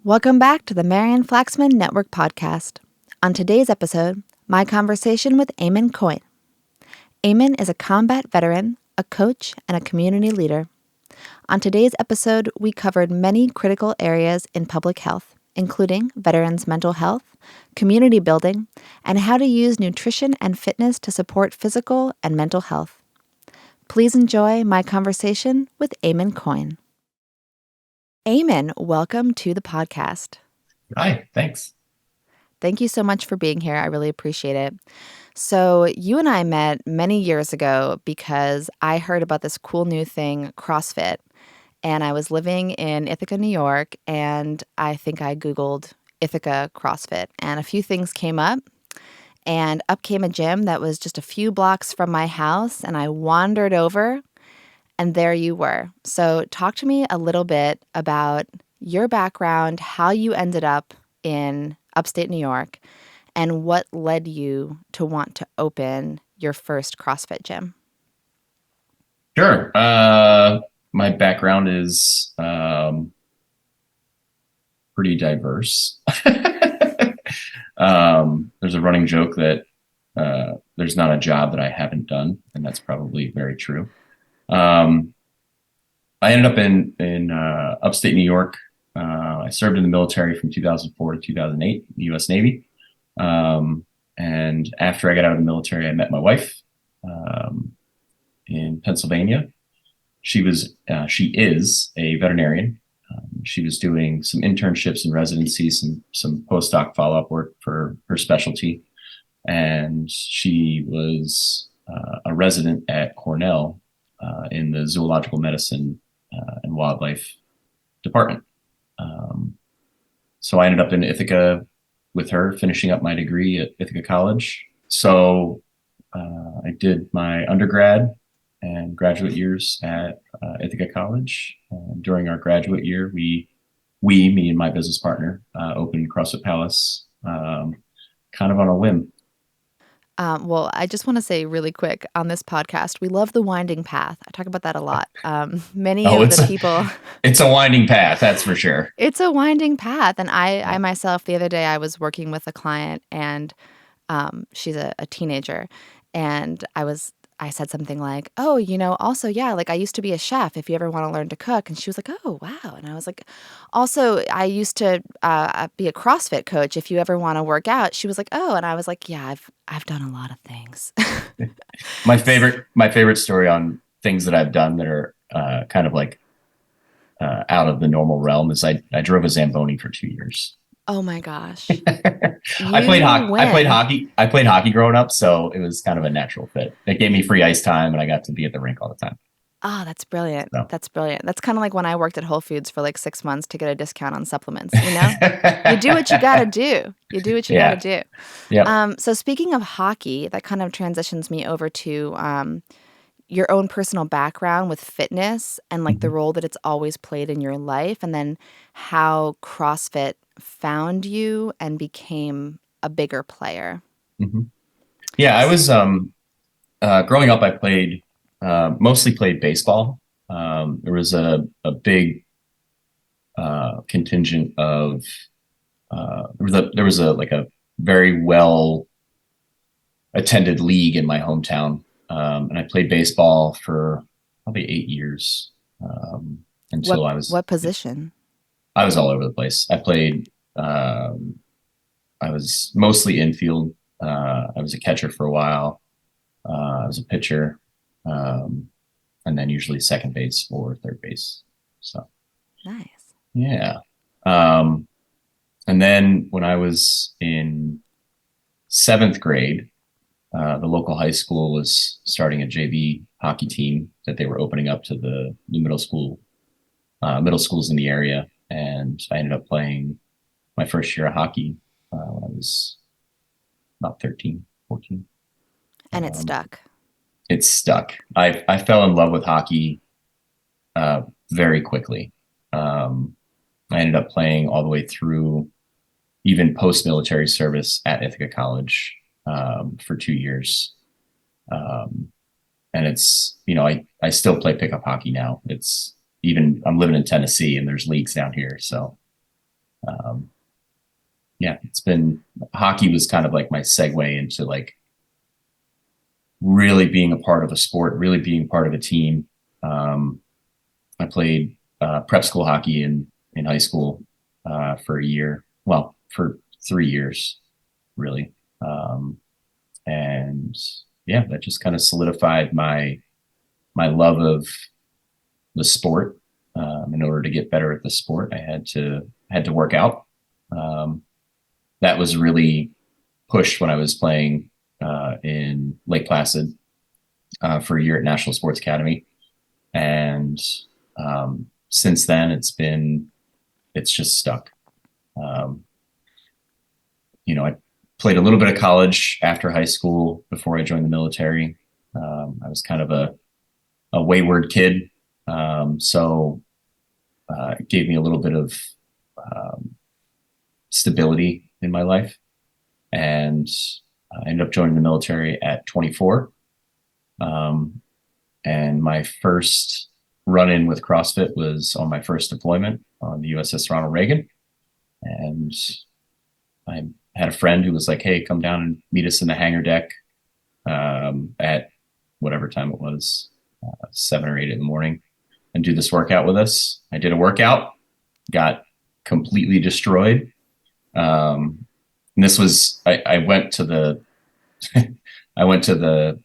Welcome back to the Marian Flaxman Network podcast. On today's episode, my conversation with Eamon Coyne. Eamon is a combat veteran, a coach, and a community leader. On today's episode, we covered many critical areas in public health, including veterans' mental health, community building, and how to use nutrition and fitness to support physical and mental health. Please enjoy my conversation with Eamon Coyne. Eamon, welcome to the podcast. Hi, thanks. Thank you so much for being here. I really appreciate it. So you and I met many years ago because I heard about this cool new thing, CrossFit, and I was living in Ithaca, New York, and I think I Googled Ithaca CrossFit, and a few things came up, and up came a gym that was just a few blocks from my house, and I wandered over, and there you were. So talk to me a little bit about your background, how you ended up in upstate New York, and what led you to want to open your first CrossFit gym. Sure. My background is pretty diverse. There's a running joke that there's not a job that I haven't done, and that's probably very true. I ended up in upstate New York. I served in the military from 2004 to 2008, the U.S. Navy. And after I got out of the military, I met my wife in Pennsylvania. She is a veterinarian. She was doing some internships and residencies, some postdoc follow-up work for her specialty. And she was a resident at Cornell in the zoological medicine and wildlife department. So I ended up in Ithaca with her, finishing up my degree at Ithaca College. So I did my undergrad and graduate years at Ithaca College. During our graduate year, me and my business partner, opened CrossFit Palace, kind of on a whim. Well, I just want to say really quick on this podcast, we love the winding path. I talk about that a lot. It's a winding path, that's for sure. It's a winding path. And I myself, the other day, I was working with a client and she's a teenager. And I said something like, oh, also, yeah, like I used to be a chef if you ever want to learn to cook. And she was like, oh, wow. And I was like, also, I used to be a CrossFit coach if you ever want to work out. She was like, oh, and I was like, yeah, I've done a lot of things. My favorite story on things that I've done that are kind of like out of the normal realm is I drove a Zamboni for 2 years. Oh my gosh. I played hockey. I played hockey growing up, so it was kind of a natural fit. It gave me free ice time and I got to be at the rink all the time. Oh, that's brilliant. So. That's brilliant. That's kind of like when I worked at Whole Foods for like 6 months to get a discount on supplements, You do what you got to do. You do what you got to do. Yeah. So speaking of hockey, that kind of transitions me over to your own personal background with fitness and like the role that it's always played in your life, and then how CrossFit found you and became a bigger player. Mm-hmm. Yeah, I was growing up. I mostly played baseball. There was a big contingent of there was a very well attended league in my hometown, and I played baseball for probably 8 years until What position? I was all over the place. I played. I was mostly infield. I was a catcher for a while. I was a pitcher, and then usually second base or third base. So nice. Yeah. And then when I was in 7th grade, the local high school was starting a JV hockey team that they were opening up to the middle schools in the area. And I ended up playing my first year of hockey when I was about 13, 14. And it stuck. It stuck. I fell in love with hockey very quickly. I ended up playing all the way through even post-military service at Ithaca College for 2 years. And it's, I still play pickup hockey now. I'm living in Tennessee and there's leagues down here. So Um, yeah, it's been hockey was kind of like my segue into like really being a part of a sport, really being part of a team. Um, I played prep school hockey in high school for a year. Well, for 3 years, really. And yeah, that just kind of solidified my love of the sport. In order to get better at the sport, I had to work out. Um, that was really pushed when I was playing in Lake Placid for a year at National Sports Academy, and since then it's just stuck. Um, I played a little bit of college after high school before I joined the military. I was kind of a wayward kid, so it gave me a little bit of um, stability in my life, and I ended up joining the military at 24. Um, and my first run in with CrossFit was on my first deployment on the USS Ronald Reagan. And I had a friend who was like, "Hey, come down and meet us in the hangar deck at whatever time it was, 7 or 8 in the morning, and do this workout with us." I did a workout, got completely destroyed. And this was I went to the I went to the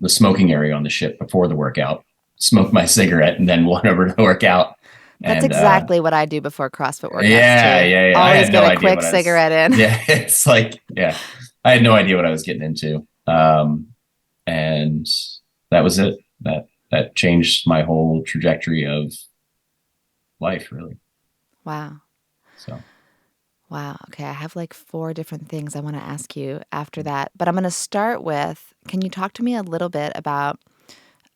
smoking area on the ship before the workout, smoked my cigarette, and then went over to work out. That's And exactly what I do before CrossFit workouts yeah, too. yeah, yeah. I Always had get no a idea quick what I was. cigarette in. Yeah, it's like yeah, I had no idea what I was getting into, and that was it. That changed my whole trajectory of life, really. Wow. So Wow. Okay. I have like four different things I want to ask you after that. But I'm going to start with, can you talk to me a little bit about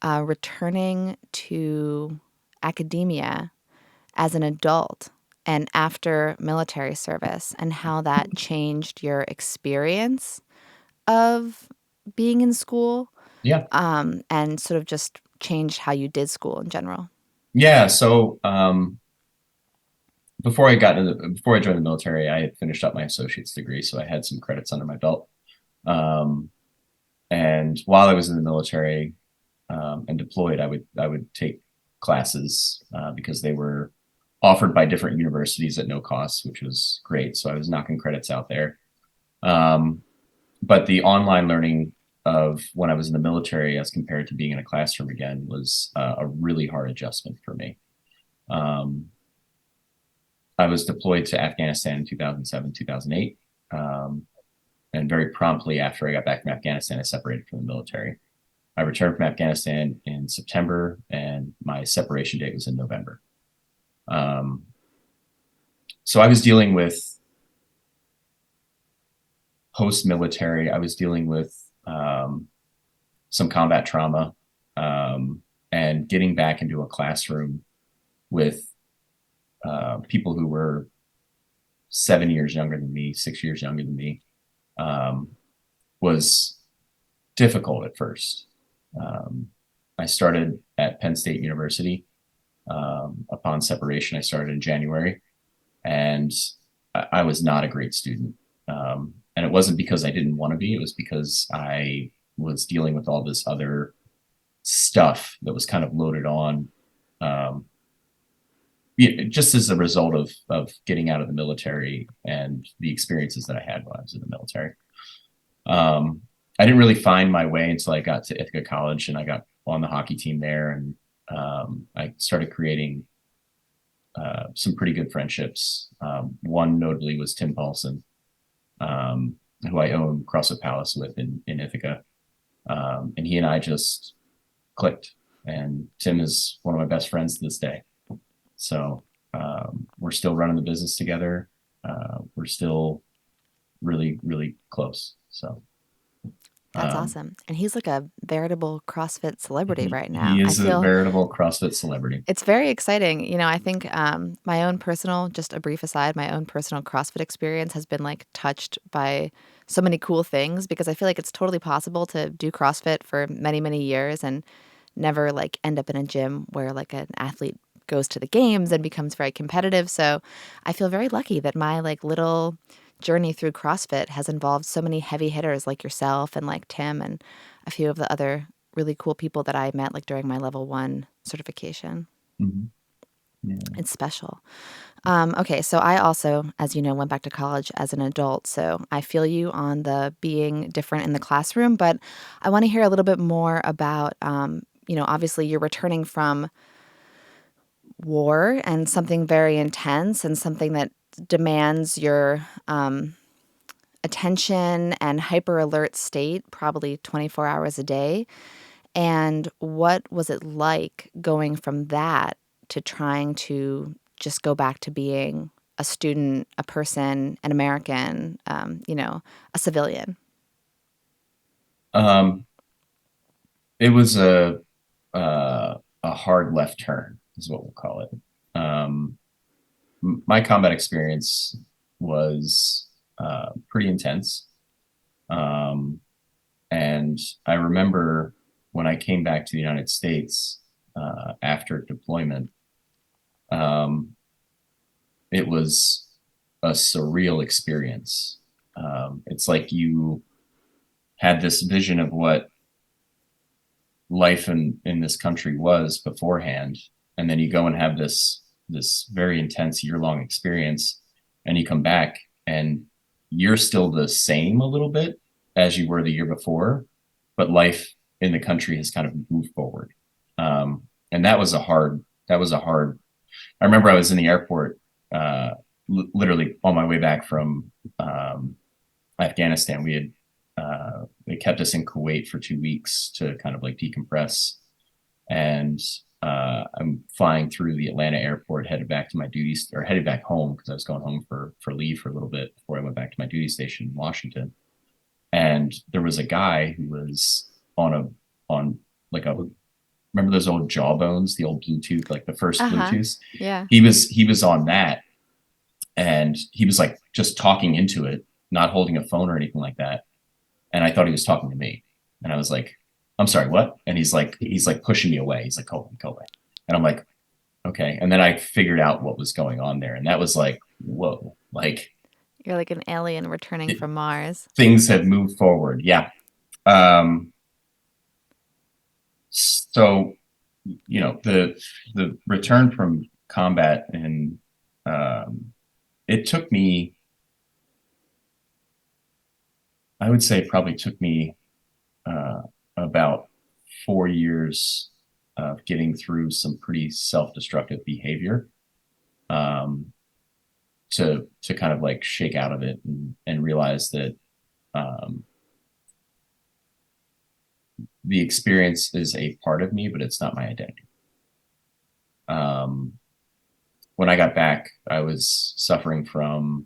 returning to academia as an adult and after military service and how that changed your experience of being in school, yeah, and sort of just changed how you did school in general? yeah. So before I joined the military, I had finished up my associate's degree, so I had some credits under my belt. Um, and while I was in the military and deployed, I would take classes because they were offered by different universities at no cost, which was great. So I was knocking credits out there. Um, but the online learning of when I was in the military, as compared to being in a classroom again, was a really hard adjustment for me. Um, I was deployed to Afghanistan in 2007, 2008. And very promptly after I got back from Afghanistan, I separated from the military. I returned from Afghanistan in September, and my separation date was in November. Um, so I was dealing with post-military. I was dealing with some combat trauma, and getting back into a classroom with people who were 7 years younger than me, 6 years younger than me, um, was difficult at first. Um, I started at Penn State University. Upon separation, I started in January, and I was not a great student. And it wasn't because I didn't want to be, it was because I was dealing with all this other stuff that was kind of loaded on, um, just as a result of getting out of the military and the experiences that I had when I was in the military. Um, I didn't really find my way until I got to Ithaca College, and I got on the hockey team there, and I started creating some pretty good friendships. One notably was Tim Paulson, who I own CrossFit Palace with in Ithaca. And he and I just clicked. And Tim is one of my best friends to this day. So we're still running the business together. We're still really, really close. So That's um, awesome. And he's like a veritable CrossFit celebrity right he now. I is a feel veritable CrossFit celebrity. it's very exciting. I think my own personal, just a brief aside, my own personal CrossFit experience has been like touched by so many cool things because I feel like it's totally possible to do CrossFit for many, many years and never like end up in a gym where like an athlete goes to the games and becomes very competitive. So I feel very lucky that my like little journey through CrossFit has involved so many heavy hitters like yourself and like Tim and a few of the other really cool people that I met like during my level 1 certification. Mhm. Yeah. It's special. Okay, so I also, as you know, went back to college as an adult. So I feel you on the being different in the classroom, but I want to hear a little bit more about, obviously you're returning from war and something very intense and something that demands your attention and hyper alert state, probably 24 hours a day. And what was it like going from that to trying to just go back to being a student, a person, an American, a civilian? Um, it was a hard left turn, is what we'll call it. Um, my combat experience was pretty intense. Um, and I remember when I came back to the United States after deployment, um, it was a surreal experience. It's like you had this vision of what life in this country was beforehand, and then you go and have this very intense year-long experience, and you come back and you're still the same a little bit as you were the year before, but life in the country has kind of moved forward. And that was a hard. I remember I was in the airport, literally on my way back from Afghanistan. They kept us in Kuwait for 2 weeks to kind of like decompress, and I'm flying through the Atlanta airport, headed back to my duties, or headed back home because I was going home for leave for a little bit before I went back to my duty station in Washington. And there was a guy who was on like a, remember those old Jawbones, the old Bluetooth, like the first Uh huh. Bluetooth. Yeah. He was on that, and he was like just talking into it, not holding a phone or anything like that. And I thought he was talking to me. And I was like, I'm sorry, what? And he's like pushing me away. He's like, Colby, Colby. And I'm like, okay. And then I figured out what was going on there. And that was like, whoa, like You're like an alien returning it, from Mars. things have moved forward. Yeah. Um, so, the return from combat, and it took me, I would say probably took me uh, about 4 years of getting through some pretty self-destructive behavior, um, to kind of like shake out of it and realize that um, the experience is a part of me, but it's not my identity. Um, when I got back, I was suffering from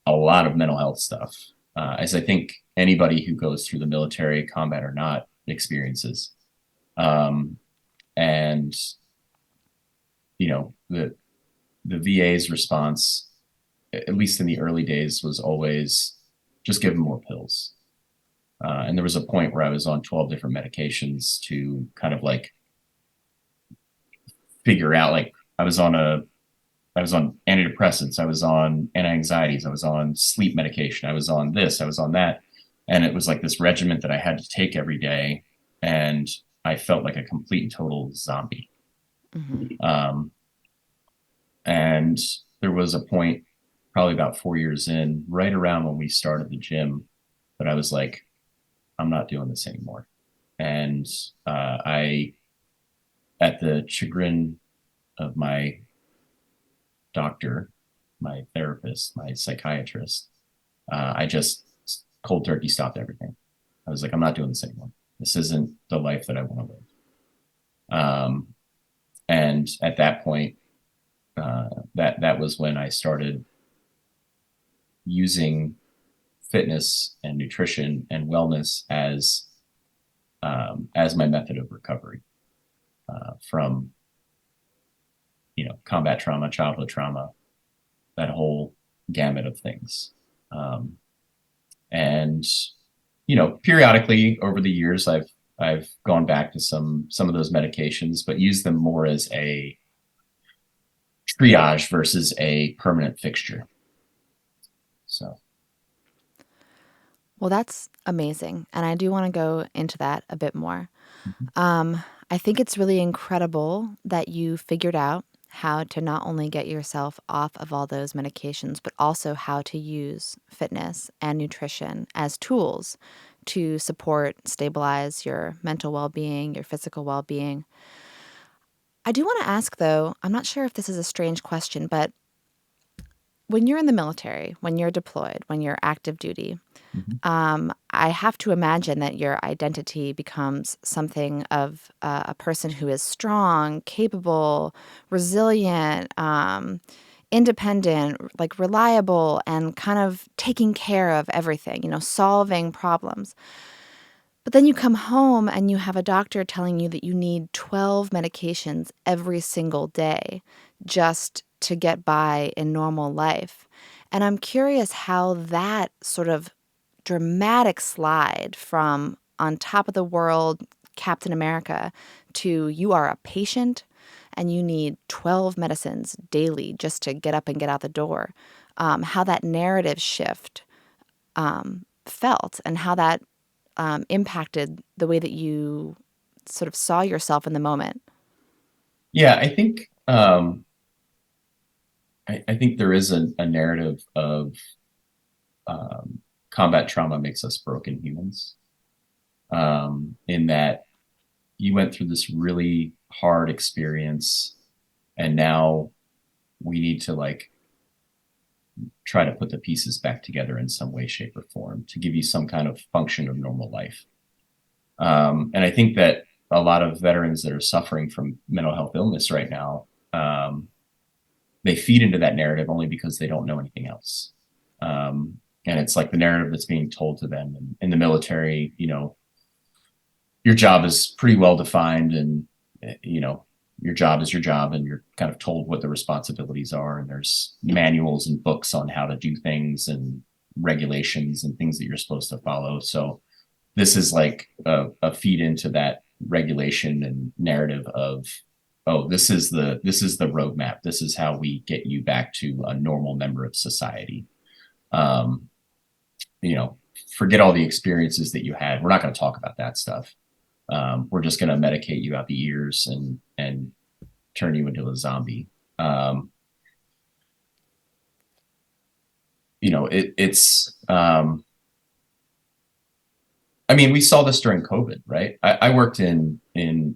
a lot of mental health stuff, as I think anybody who goes through the military, combat or not, experiences. Um, and the VA's response, at least in the early days, was always just give them more pills. And there was a point where I was on 12 different medications to kind of like figure out, like I was on antidepressants, I was on anti-anxieties, I was on sleep medication, I was on this, I was on that. And it was like this regimen that I had to take every day. And I felt like a complete and total zombie. Mm-hmm. Um, and there was a point, probably about 4 years in, right around when we started the gym, that I was like, I'm not doing this anymore. And I, at the chagrin of my doctor, my therapist, my psychiatrist, I just cold turkey stopped everything. I was like, I'm not doing this anymore. This isn't the life that I want to live. And at that point, that was when I started using fitness and nutrition and wellness as my method of recovery from combat trauma, childhood trauma, that whole gamut of things. And periodically over the years, I've gone back to some of those medications, but use them more as a triage versus a permanent fixture. So, Well, that's amazing. And I do want to go into that a bit more. mhm. I think it's really incredible that you figured out how to not only get yourself off of all those medications, but also how to use fitness and nutrition as tools to support, stabilize your mental well being, your physical well being. I do want to ask, though, I'm not sure if this is a strange question, but when you're in the military, when you're deployed, when you're active duty, Mhm. I have to imagine that your identity becomes something of a person who is strong, capable, resilient, independent, like reliable, and kind of taking care of everything, solving problems. But then you come home and you have a doctor telling you that you need 12 medications every single day just to get by in normal life. And I'm curious how that sort of dramatic slide from on top of the world, Captain America, to you are a patient and you need 12 medicines daily just to get up and get out the door. How that narrative shift felt and how that impacted the way that you sort of saw yourself in the moment. Yeah, I think I think there is a narrative of um, combat trauma makes us broken humans. In that you went through this really hard experience, and now we need to like try to put the pieces back together in some way, shape, or form to give you some kind of function of normal life. And I think that a lot of veterans that are suffering from mental health illness right now, they feed into that narrative only because they don't know anything else. And it's like the narrative that's being told to them. And in the military, your job is pretty well defined, and your job is your job, and you're kind of told what the responsibilities are, and there's manuals and books on how to do things and regulations and things that you're supposed to follow. So this is like a feed into that regulation and narrative of, oh, this is the roadmap, this is how we get you back to a normal member of society. um you know Forget all the experiences that you had, we're not going to talk about that stuff. We're just going to medicate you out the ears and turn you into a zombie. um it's I mean, we saw this during COVID, right? I worked in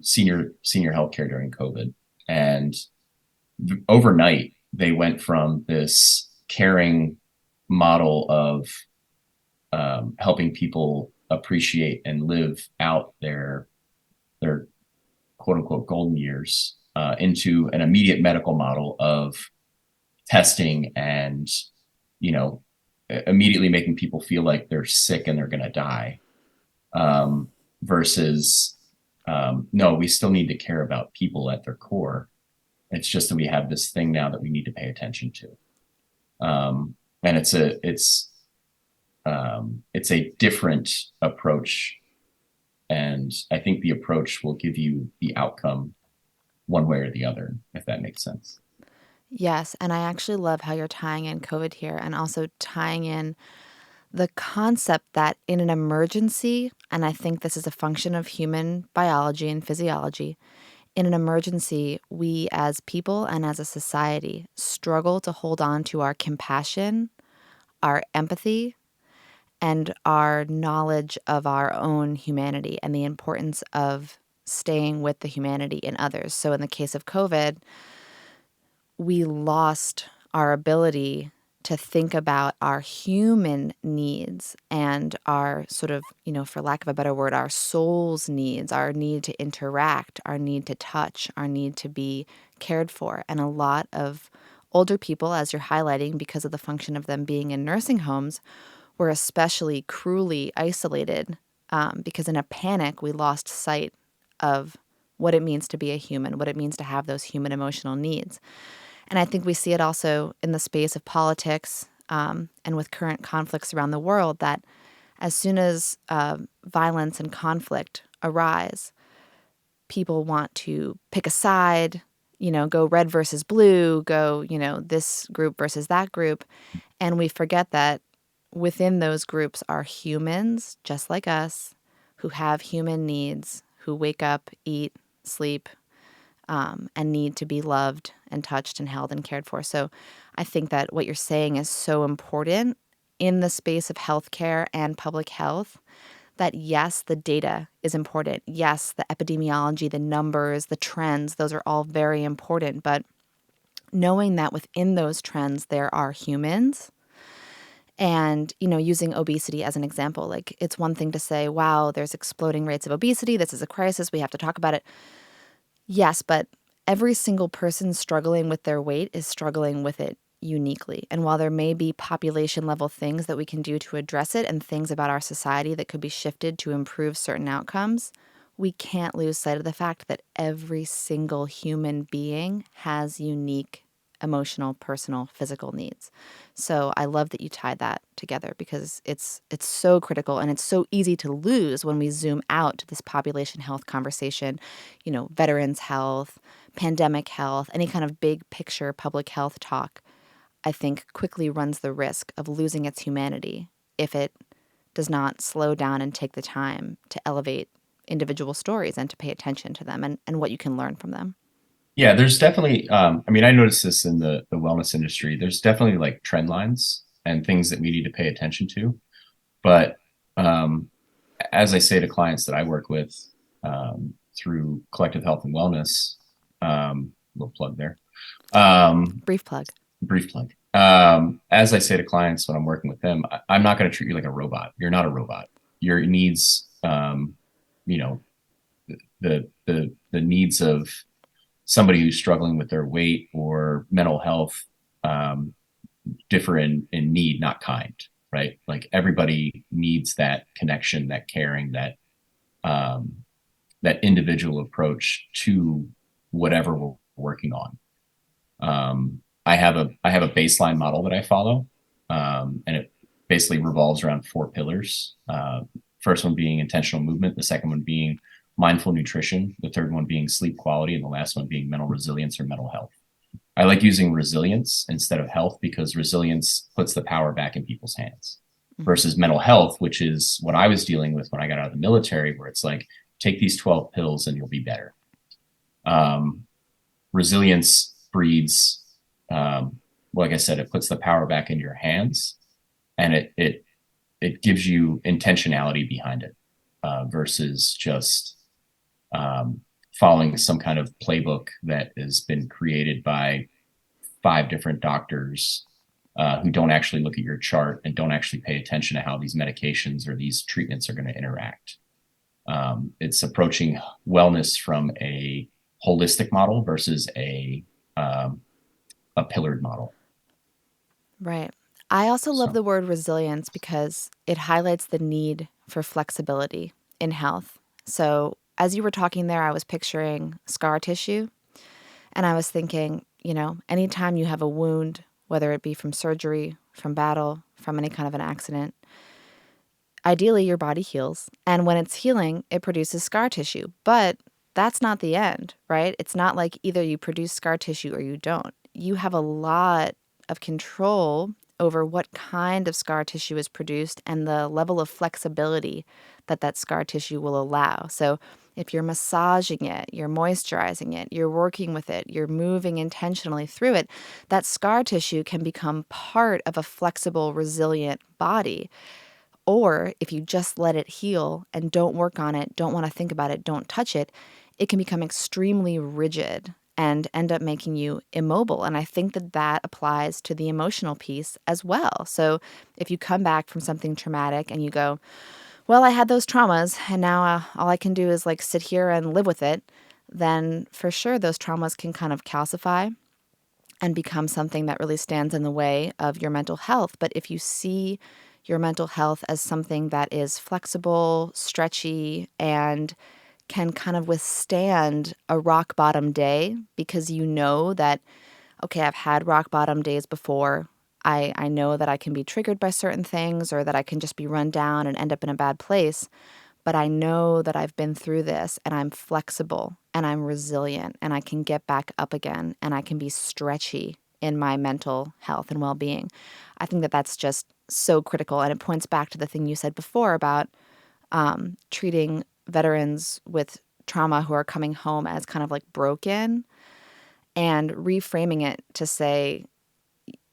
senior healthcare during COVID, and overnight they went from this caring model of helping people appreciate and live out their quote unquote golden years into an immediate medical model of testing and you know immediately making people feel like they're sick and they're going to die, um, versus no, we still need to care about people at their core. It's just that we have this thing now that we need to pay attention to, and it's a different approach, and I think the approach will give you the outcome one way or the other, if that makes sense. Yes, and I actually love how you're tying in COVID here and also tying in the concept that in an emergency, and I think this is a function of human biology and physiology, in an emergency, we as people and as a society struggle to hold on to our compassion, our empathy, and our knowledge of our own humanity and the importance of staying with the humanity in others. So, in the case of COVID, we lost our ability to think about our human needs and our sort of, for lack of a better word, our soul's needs, our need to interact, our need to touch, our need to be cared for. And a lot of older people, as you're highlighting, because of the function of them being in nursing homes, were especially cruelly isolated because in a panic, we lost sight of what it means to be a human, what it means to have those human emotional needs. And I think we see it also in the space of politics and with current conflicts around the world that as soon as violence and conflict arise, people want to pick a side, go red versus blue, go, this group versus that group. And we forget that within those groups are humans just like us who have human needs, who wake up, eat, sleep, and need to be loved and touched and held and cared for. So I think that what you're saying is so important in the space of healthcare and public health, that yes, the data is important. Yes, the epidemiology, the numbers, the trends, those are all very important. But knowing that within those trends, there are humans, and, using obesity as an example, like it's one thing to say, wow, there's exploding rates of obesity. This is a crisis. We have to talk about it. Yes, but every single person struggling with their weight is struggling with it uniquely. And while there may be population level things that we can do to address it and things about our society that could be shifted to improve certain outcomes, we can't lose sight of the fact that every single human being has unique emotional, personal, physical needs. So I love that you tied that together, because it's so critical, and it's so easy to lose when we zoom out to this population health conversation, veterans health, pandemic health, any kind of big picture public health talk, I think quickly runs the risk of losing its humanity if it does not slow down and take the time to elevate individual stories and to pay attention to them and what you can learn from them. Yeah, there's definitely, I mean, I noticed this in the wellness industry. There's definitely like trend lines and things that we need to pay attention to. But um, as I say to clients that I work with through Collective Health and Wellness, little plug there, um, Brief plug. brief plug. As I say to clients when I'm working with them, I'm not going to treat you like a robot. You're not a robot. Your needs, you know, the needs of somebody who's struggling with their weight or mental health um, differ in need, not kind, right? Like everybody needs that connection, that caring, um, that individual approach to whatever we're working on. I have a baseline model that I follow, and it basically revolves around four pillars. First one being intentional movement, the second one being mindful nutrition, the third one being sleep quality, and the last one being mental resilience or mental health. I like using resilience instead of health because resilience puts the power back in people's hands Mm-hmm. versus mental health, which is what I was dealing with when I got out of the military, where it's like, take these 12 pills and you'll be better. Um, Resilience breeds, like I said, it puts the power back in your hands, and it gives you intentionality behind it versus just following some kind of playbook that has been created by five different doctors who don't actually look at your chart and don't actually pay attention to how these medications or these treatments are going to interact. It's approaching wellness from a holistic model versus a pillared model. Right. I also love So the word resilience because it highlights the need for flexibility in health. So, as you were talking there, I was picturing scar tissue, and I was thinking, anytime you have a wound, whether it be from surgery, from battle, from any kind of an accident, ideally your body heals. And when it's healing, it produces scar tissue. But that's not the end, right? It's not like either you produce scar tissue or you don't. You have a lot of control over what kind of scar tissue is produced and the level of flexibility that that scar tissue will allow. So if you're massaging it, you're moisturizing it, you're working with it, you're moving intentionally through it, that scar tissue can become part of a flexible, resilient body. Or if you just let it heal and don't work on it, don't want to think about it, don't touch it, it can become extremely rigid and end up making you immobile. And I think that that applies to the emotional piece as well. So if you come back from something traumatic and you go, well, I had those traumas and now all I can do is like sit here and live with it, then for sure those traumas can kind of calcify and become something that really stands in the way of your mental health. But if you see your mental health as something that is flexible, stretchy, and can kind of withstand a rock bottom day because you know that, okay, I've had rock bottom days before. I know that I can be triggered by certain things or that I can just be run down and end up in a bad place. but I know that I've been through this and I'm flexible and I'm resilient and I can get back up again and I can be stretchy in my mental health and well being. I think that that's just so critical. And it points back to the thing you said before about treating veterans with trauma who are coming home as kind of like broken and reframing it to say,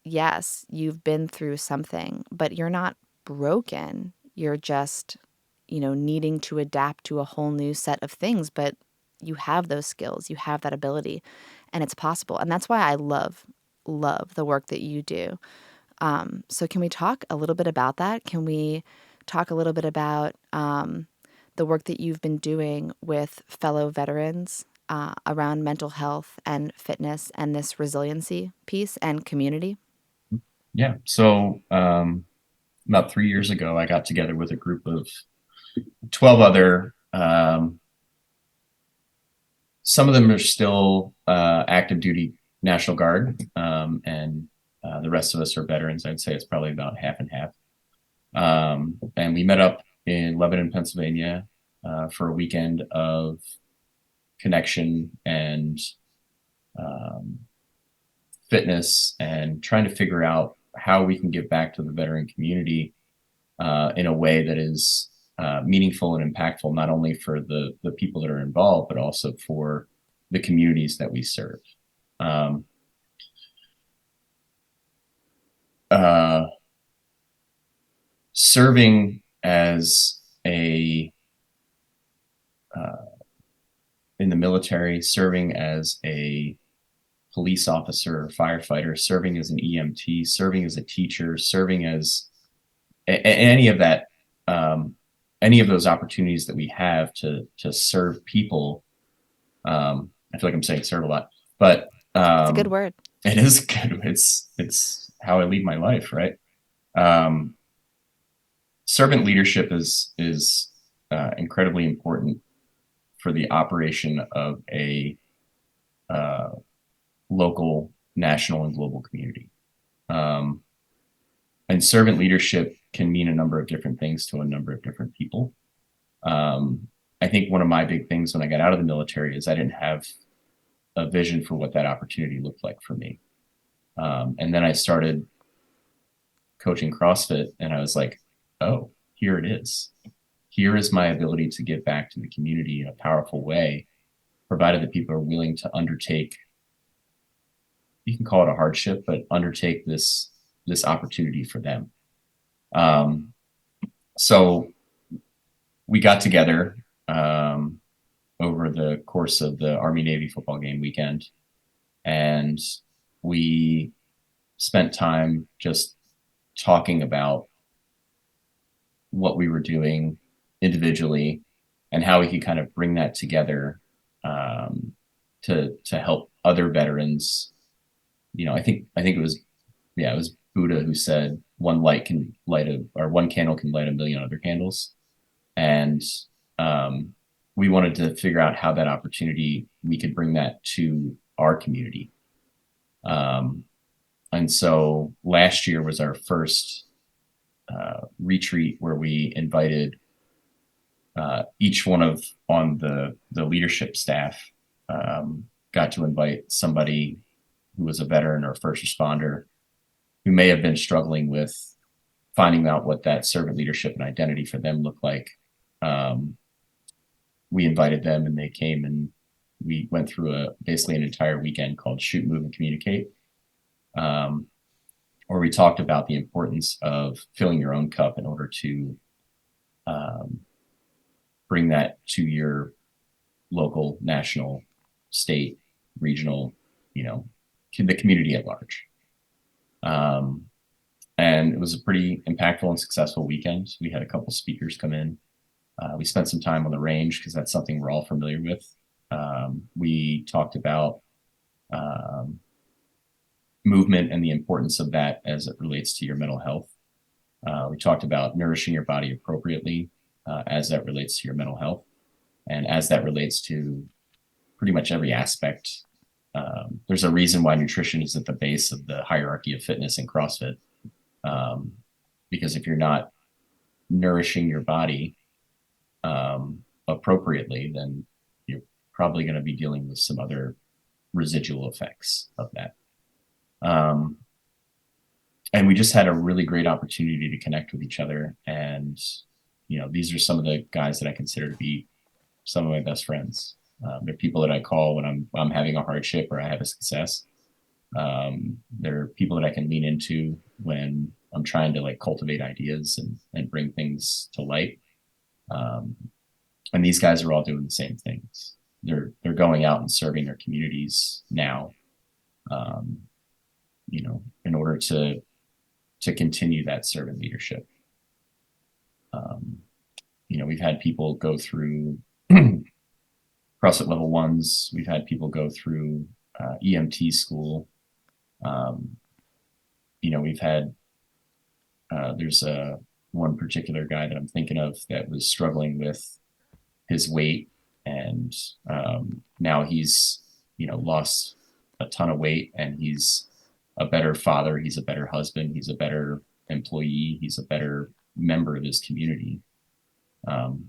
yes, you've been through something, but you're not broken. You're just, needing to adapt to a whole new set of things, but you have those skills, you have that ability, and it's possible. And that's why I love the work that you do. So, can we talk a little bit about that? Can we talk a little bit about the work that you've been doing with fellow veterans around mental health and fitness and this resiliency piece and community? Yeah. So about 3 years ago, I got together with a group of 12 other. Some of them are still active duty National Guard, and the rest of us are veterans. I'd say it's probably about half and half. And we met up in Lebanon, Pennsylvania, for a weekend of connection and um, fitness and trying to figure out how we can give back to the veteran community in a way that is meaningful and impactful, not only for the people that are involved, but also for the communities that we serve. Um, uh, Serving as a uh, in the military, serving as a police officer, firefighter, serving as an EMT, serving as a teacher, serving as any of that, um, any of those opportunities that we have to serve people. I feel like I'm saying serve a lot, but It's a good word. it is good. It's how I lead my life, right? Um, Servant leadership is incredibly important for the operation of a uh, local, national, and global community. Um, and servant leadership can mean a number of different things to a number of different people. Um, I think one of my big things when I got out of the military is I didn't have a vision for what that opportunity looked like for me. And then I started coaching CrossFit, and I was like, oh, here it is. Here is my ability to give back to the community in a powerful way, provided that people are willing to undertake, you can call it a hardship, but undertake this opportunity for them. Um, so we got together over the course of the Army Navy football game weekend, and we spent time just talking about what we were doing individually and how we could kind of bring that together to help other veterans. I think it was, yeah, it was Buddha who said one candle can light a million other candles. And um, we wanted to figure out how that opportunity we could bring that to our community. Um, and so last year was our first retreat where we invited each one of on the leadership staff got to invite somebody who was a veteran or first responder who may have been struggling with finding out what that servant leadership and identity for them looked like. Um, we invited them and they came, and we went through basically an entire weekend called Shoot, Move, and Communicate, um, where we talked about the importance of filling your own cup in order to um, bring that to your local, national, state, regional, you know, the community at large. Um, and it was a pretty impactful and successful weekend. We had a couple speakers come in. We spent some time on the range because that's something we're all familiar with. We talked about um, movement and the importance of that as it relates to your mental health. We talked about nourishing your body appropriately as that relates to your mental health and as that relates to pretty much every aspect. There's a reason why nutrition is at the base of the hierarchy of fitness and CrossFit. Because if you're not nourishing your body, appropriately, then you're probably going to be dealing with some other residual effects of that. Um, and we just had a really great opportunity to connect with each other. And, these are some of the guys that I consider to be some of my best friends. They're people that I call when I'm having a hardship or I have a success. They're people that I can lean into when I'm trying to like cultivate ideas and bring things to light. Um, and these guys are all doing the same things. They're going out and serving their communities now, um, in order to continue that servant leadership. Um, we've had people go through CrossFit level ones. We've had people go through EMT school. Um, we've had there's one particular guy that I'm thinking of that was struggling with his weight, and now he's lost a ton of weight, and he's a better father, he's a better husband, he's a better employee, he's a better member of his community.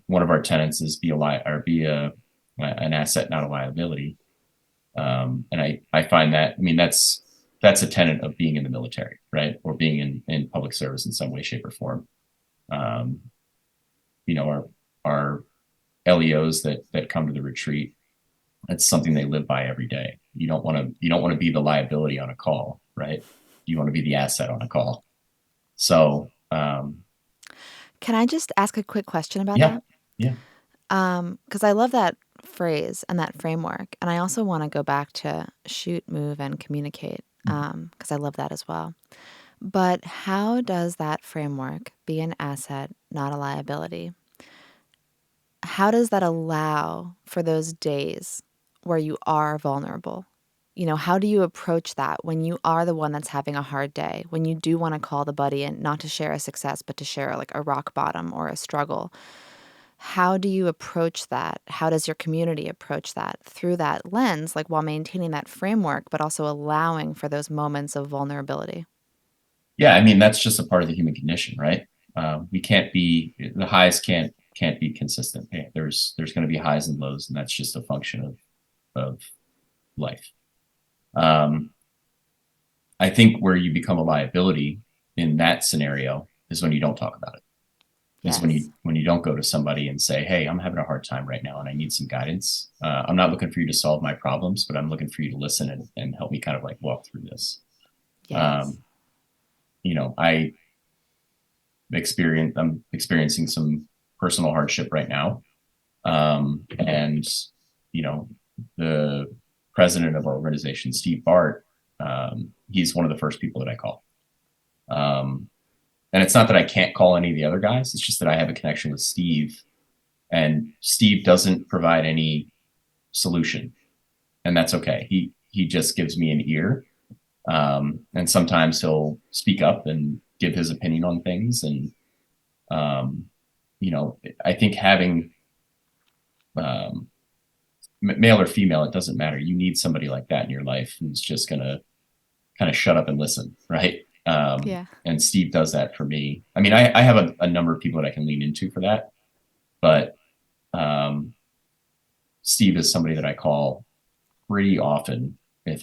One of our tenets is be an asset, not a liability. And I find that, I mean, that's a tenet of being in the military, right? Or being in public service in some way, shape, or form. Um, our LEOs that come to the retreat, that's something they live by every day. You don't want to be the liability on a call, right? You want to be the asset on a call. So Can I just ask a quick question about yeah, that? yeah. Because I love that phrase and that framework. And I also want to go back to shoot, move, and communicate because I love that as well. But how does that framework be an asset, not a liability? How does that allow for those days where you are vulnerable? How do you approach that when you are the one that's having a hard day, when you do want to call the buddy in, not to share a success, but to share like a rock bottom or a struggle? How do you approach that? How does your community approach that through that lens, like while maintaining that framework, but also allowing for those moments of vulnerability? Yeah, I mean that's just a part of the human condition, right? We can't be the highs can't be consistent. Yeah, there's going to be highs and lows, and that's just a function of life. Um, I think where you become a liability in that scenario is when you don't talk about it. Is when Yes. you don't go to somebody and say, "Hey, I'm having a hard time right now, and I need some guidance. I'm not looking for you to solve my problems, but I'm looking for you to listen and help me kind of like walk through this." Yes. Um, I I'm experiencing some personal hardship right now. And, you know, the president of our organization, Steve Bart, he's one of the first people that I call. Um, and it's not that I can't call any of the other guys. It's just that I have a connection with Steve, and Steve doesn't provide any solution, and that's okay. He just gives me an ear, and sometimes he'll speak up and give his opinion on things. And um, I think having um, male or female, it doesn't matter. You need somebody like that in your life who's just gonna kind of shut up and listen, right? Yeah. And Steve does that for me. I mean, I have a number of people that I can lean into for that, but um, Steve is somebody that I call pretty often if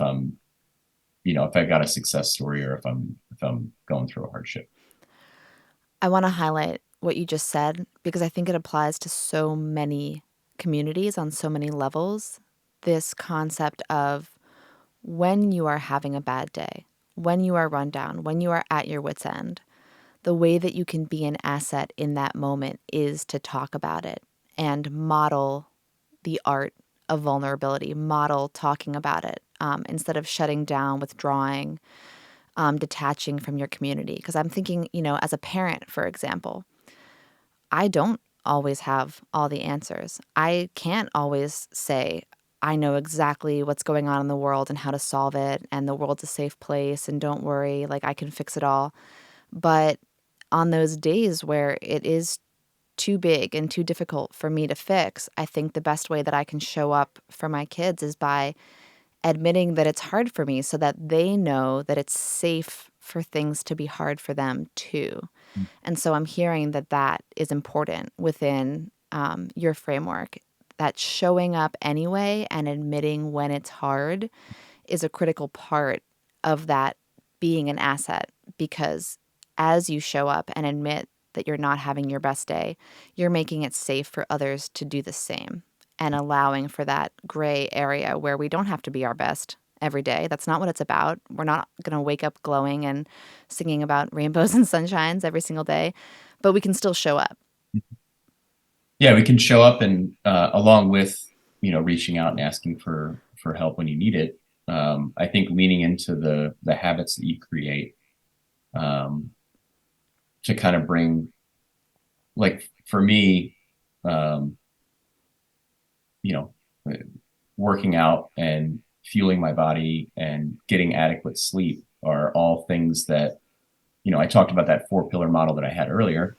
if I've got a success story or if I'm going through a hardship. I want to highlight what you just said because I think it applies to so many communities on so many levels. This concept of when you are having a bad day, when you are run down, when you are at your wits' end, the way that you can be an asset in that moment is to talk about it and model the art of vulnerability, model talking about it instead of shutting down, withdrawing, detaching from your community. Because I'm thinking, as a parent, for example, I don't always have all the answers. I can't always say, I know exactly what's going on in the world and how to solve it, and the world's a safe place, and don't worry, like I can fix it all. But on those days where it is too big and too difficult for me to fix, I think the best way that I can show up for my kids is by admitting that it's hard for me so that they know that it's safe for things to be hard for them too. And so I'm hearing that that is important within your framework, that showing up anyway and admitting when it's hard is a critical part of that being an asset, because as you show up and admit that you're not having your best day, you're making it safe for others to do the same and allowing for that gray area where we don't have to be our best every day. That's not what it's about. We're not going to wake up glowing and singing about rainbows and sunshines every single day, but we can still show up. Yeah, we can show up and along with reaching out and asking for help when you need it. I think leaning into the habits that you create um, to kind of bring, like for me, um, you know, working out and fueling my body and getting adequate sleep are all things that I talked about that four pillar model that I had earlier,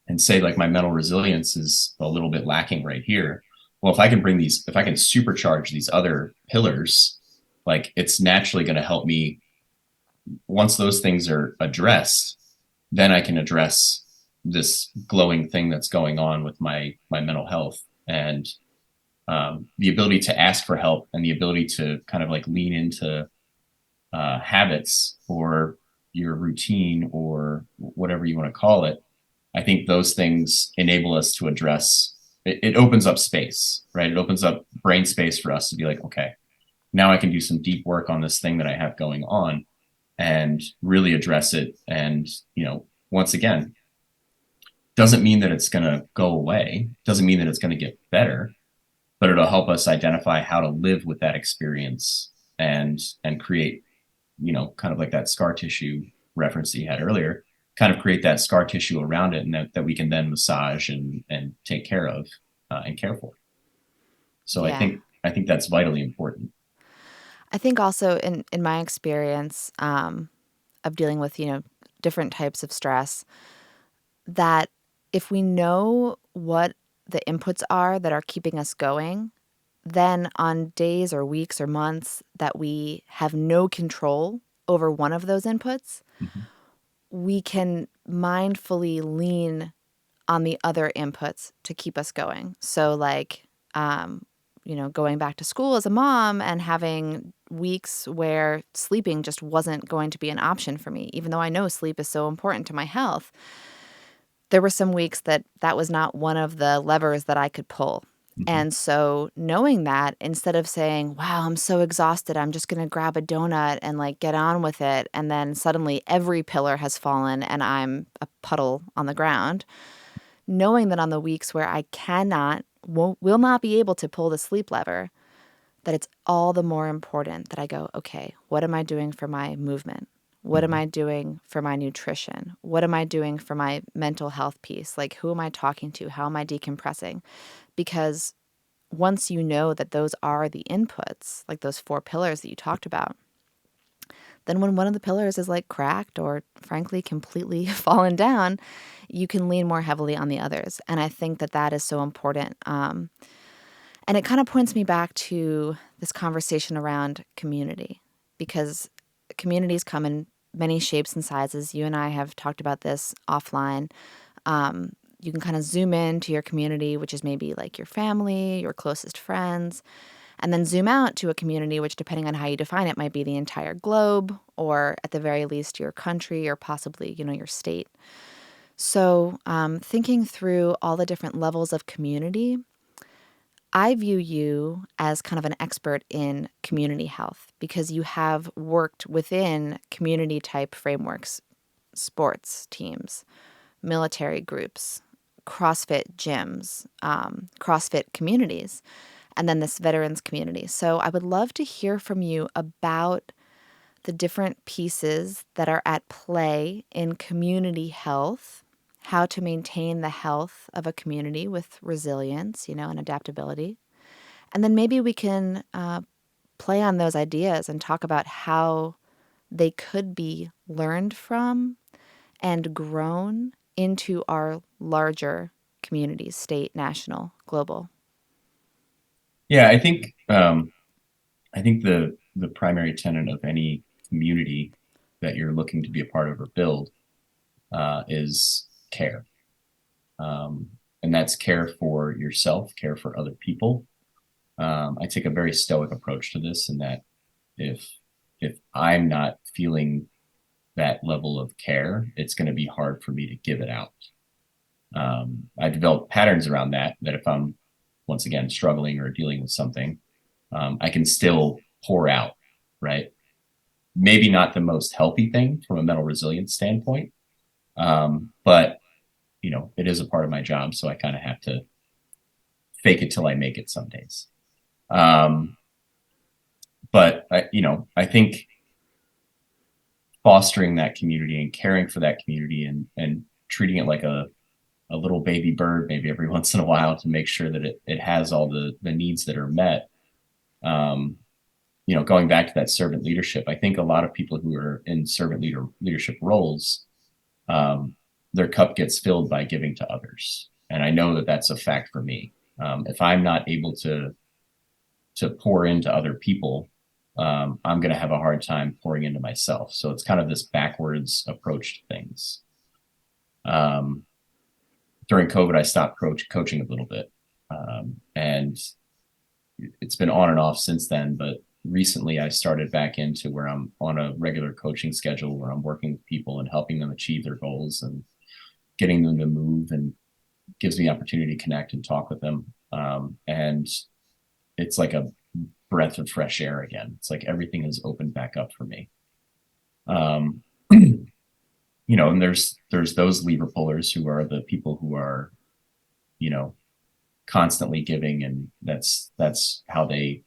and say like my mental resilience is a little bit lacking right here. Well, if I can supercharge these other pillars, like it's naturally going to help me. Once those things are addressed, then I can address this glowing thing that's going on with my mental health, and the ability to ask for help and the ability to kind of like lean into habits or your routine or whatever you want to call it. I think those things enable us to address it opens up space, right? It opens up brain space for us to be like, okay, now I can do some deep work on this thing that I have going on and really address it. And, once again, doesn't mean that it's going to go away, doesn't mean that it's going to get better, but it'll help us identify how to live with that experience and create, kind of like that scar tissue reference that you had earlier, kind of create that scar tissue around it, and that we can then massage and take care of and care for. So I Yeah. think I think that's vitally important. I think also in my experience of dealing with, different types of stress, that if we know what the inputs are that are keeping us going, then on days or weeks or months that we have no control over one of those inputs, Mm-hmm. we can mindfully lean on the other inputs to keep us going. So, like, um, going back to school as a mom and having weeks where sleeping just wasn't going to be an option for me, even though I know sleep is so important to my health. There were some weeks that that was not one of the levers that I could pull. Mm-hmm. And so knowing that, instead of saying, wow, I'm so exhausted, I'm just going to grab a donut and like get on with it. And then suddenly every pillar has fallen and I'm a puddle on the ground. Knowing that on the weeks where I will not be able to pull the sleep lever, that it's all the more important that I go, okay, what am I doing for my movement? What am Mm-hmm. I doing for my nutrition? What am I doing for my mental health piece? Like, who am I talking to? How am I decompressing? Because once you know that those are the inputs, like those four pillars that you talked about, then when one of the pillars is like cracked or frankly completely fallen down, you can lean more heavily on the others. And I think that that is so important. And it kind of points me back to this conversation around community, because communities come in many shapes and sizes. You and I have talked about this offline. You can kind of zoom in to your community, which is maybe like your family, your closest friends, and then zoom out to a community, which, depending on how you define it, might be the entire globe, or at the very least, your country, or possibly, your state. So, thinking through all the different levels of community, I view you as kind of an expert in community health because you have worked within community type frameworks, sports teams, military groups, CrossFit gyms, CrossFit communities, and then this veterans community. So I would love to hear from you about the different pieces that are at play in community health, how to maintain the health of a community with resilience, and adaptability. And then maybe we can play on those ideas and talk about how they could be learned from and grown into our larger communities, state, national, global. Yeah, I think the primary tenet of any community that you're looking to be a part of or build is care. Um, and that's care for yourself, care for other people. I take a very stoic approach to this, in that if I'm not feeling that level of care, it's going to be hard for me to give it out. I developed patterns around that, that if I'm once again struggling or dealing with something, I can still pour out, right? Maybe not the most healthy thing from a mental resilience standpoint, but it is a part of my job, so I kind of have to fake it till I make it some days. Um, but I think fostering that community and caring for that community, and treating it like a little baby bird maybe every once in a while, to make sure that it has all the needs that are met. Um, going back to that servant leadership, I think a lot of people who are in servant leadership roles, um, their cup gets filled by giving to others. And I know that that's a fact for me. If I'm not able to pour into other people, I'm going to have a hard time pouring into myself. So it's kind of this backwards approach to things. During COVID, I stopped coaching a little bit. And it's been on and off since then, but recently I started back into where I'm on a regular coaching schedule, where I'm working with people and helping them achieve their goals and getting them to move, and gives me the opportunity to connect and talk with them. And it's like a breath of fresh air again. It's like everything has opened back up for me. And there's those lever pullers who are the people who are, constantly giving, and that's how they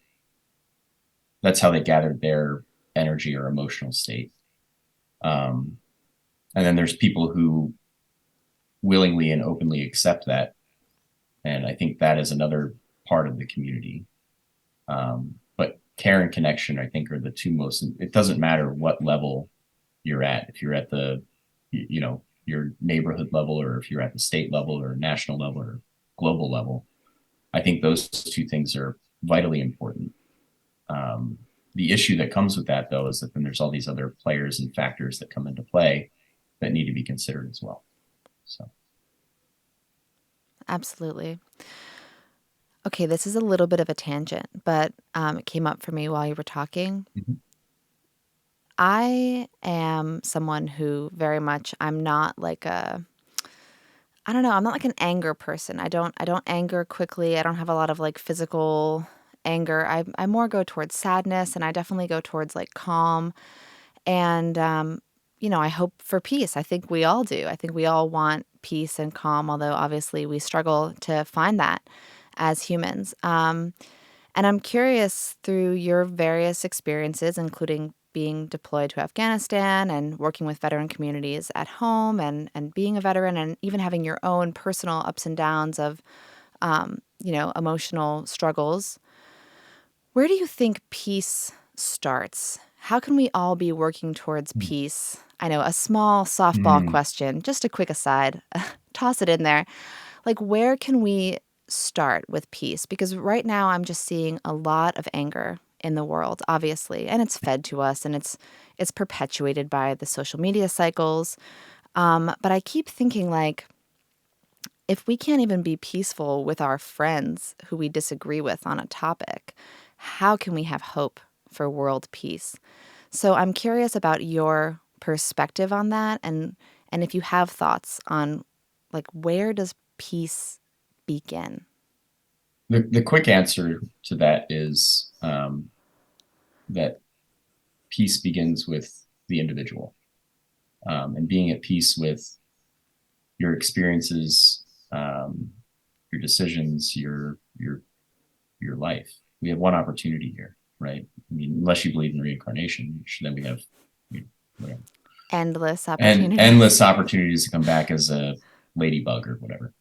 gathered their energy or emotional state. And then there's people who willingly and openly accept that. And I think that is another part of the community. But care and connection, I think, are the two most, it doesn't matter what level you're at. If you're at the, your neighborhood level, or if you're at the state level or national level or global level, I think those two things are vitally important. The issue that comes with that, though, is that then there's all these other players and factors that come into play that need to be considered as well. So, Absolutely. Okay, this is a little bit of a tangent, but it came up for me while you were talking. mhm. I am someone who very much, I'm not like a, I don't know, I'm not like an anger person. I don't anger quickly. I don't have a lot of like physical anger. I more go towards sadness, and I definitely go towards like calm. And I hope for peace. I think we all do. I think we all want peace and calm, although obviously we struggle to find that as humans. And I'm curious, through your various experiences, including being deployed to Afghanistan and working with veteran communities at home, and being a veteran, and even having your own personal ups and downs of, emotional struggles. Where do you think peace starts? How can we all be working towards peace? I know, a small softball Mm. question, just a quick aside, toss it in there. Like, where can we start with peace? Because right now I'm just seeing a lot of anger in the world, obviously, and it's fed to us, and it's perpetuated by the social media cycles. But I keep thinking, like, if we can't even be peaceful with our friends who we disagree with on a topic, how can we have hope for world peace? So I'm curious about your perspective on that, and if you have thoughts on, like, where does peace begin? The quick answer to that is, that peace begins with the individual, and being at peace with your experiences, your decisions, your life. We have one opportunity here, right? I mean, unless you believe in reincarnation, which then we have, whatever, Endless and opportunities. endless opportunities to come back as a ladybug or whatever.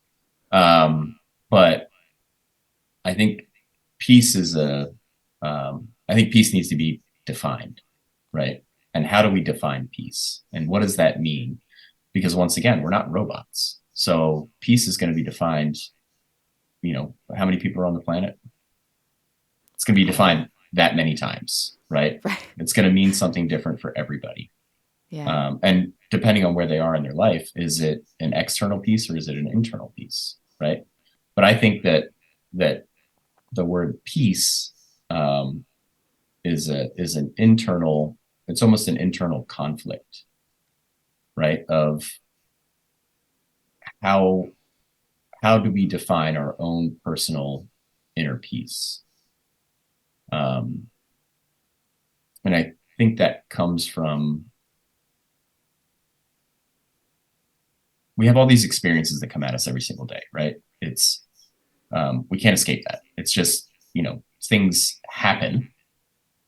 But I think peace is I think peace needs to be defined, right? And how do we define peace? And what does that mean? Because once again, we're not robots. So peace is going to be defined, how many people are on the planet? It's going to be defined that many times, right? Right. It's going to mean something different for everybody. Yeah. And depending on where they are in their life, is it an external piece or is it an internal piece? right? But I think that the word peace um, is an internal. It's almost an internal conflict, right? Of how how do we define our own personal inner peace? Um, and I think that comes from we have all these experiences that come at us every single day, right? It's we can't escape that. It's just things happen,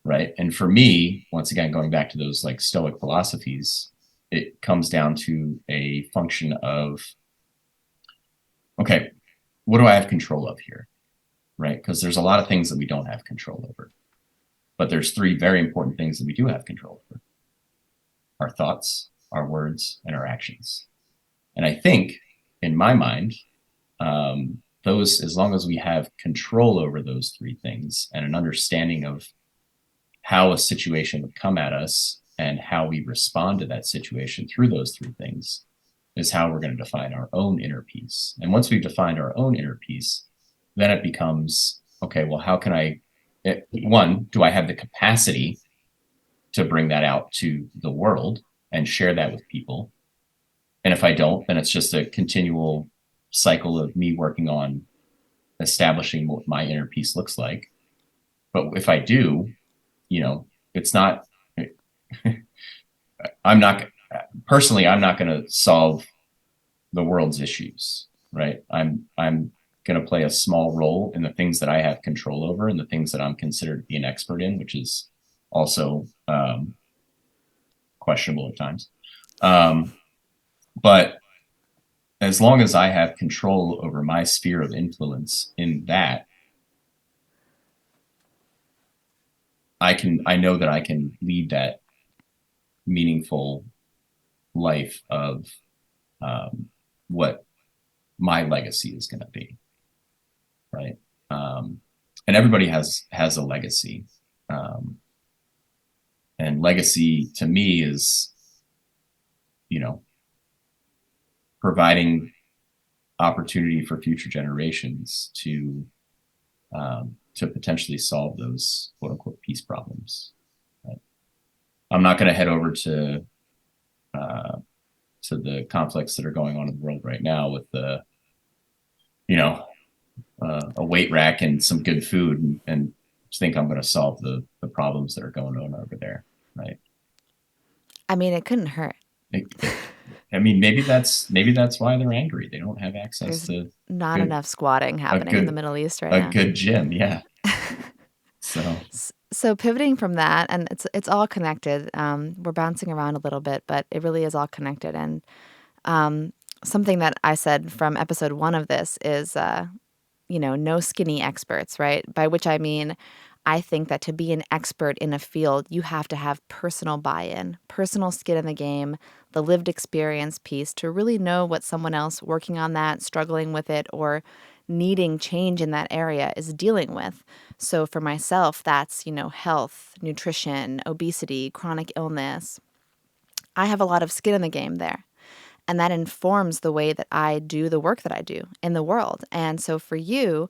right? And for me, once again, going back to those like Stoic philosophies, it comes down to a function of okay, what do I have control of here, right? Because there's a lot of things that we don't have control over, but there's three very important things that we do have control over: our thoughts, our words, and our actions. And I think, in my mind, those, as long as we have control over those three things and an understanding of how a situation would come at us and how we respond to that situation through those three things, is how we're going to define our own inner peace. And once we've defined our own inner peace, then it becomes okay, well, how can one, do I have the capacity to bring that out to the world and share that with people? And if I don't, then it's just a continual cycle of me working on establishing what my inner peace looks like. But if I do, it's not, I'm not, personally, I'm not going to solve the world's issues, right? I'm going to play a small role in the things that I have control over and the things that I'm considered to be an expert in, which is also questionable at times. But as long as I have control over my sphere of influence in that, I know that I can lead that meaningful life of what my legacy is going to be, right? And everybody has a legacy, and legacy to me is, providing opportunity for future generations to potentially solve those quote unquote peace problems. Right? I'm not going to head over to the conflicts that are going on in the world right now with the a weight rack and some good food and think I'm going to solve the problems that are going on over there, right? I mean, it couldn't hurt. I mean, maybe that's why they're angry. They don't have access There's to not good enough squatting a happening in the good Middle East right a now. good gym, yeah. So So pivoting from that, and it's all connected. We're bouncing around a little bit, but it really is all connected. And um, something that I said from episode 1 of this is, no skinny experts, right? By which I mean, I think that to be an expert in a field, you have to have personal buy-in, personal skin in the game, the lived experience piece to really know what someone else working on that, struggling with it, or needing change in that area is dealing with. So for myself, that's, health, nutrition, obesity, chronic illness. I have a lot of skin in the game there. And that informs the way that I do the work that I do in the world. And so for you,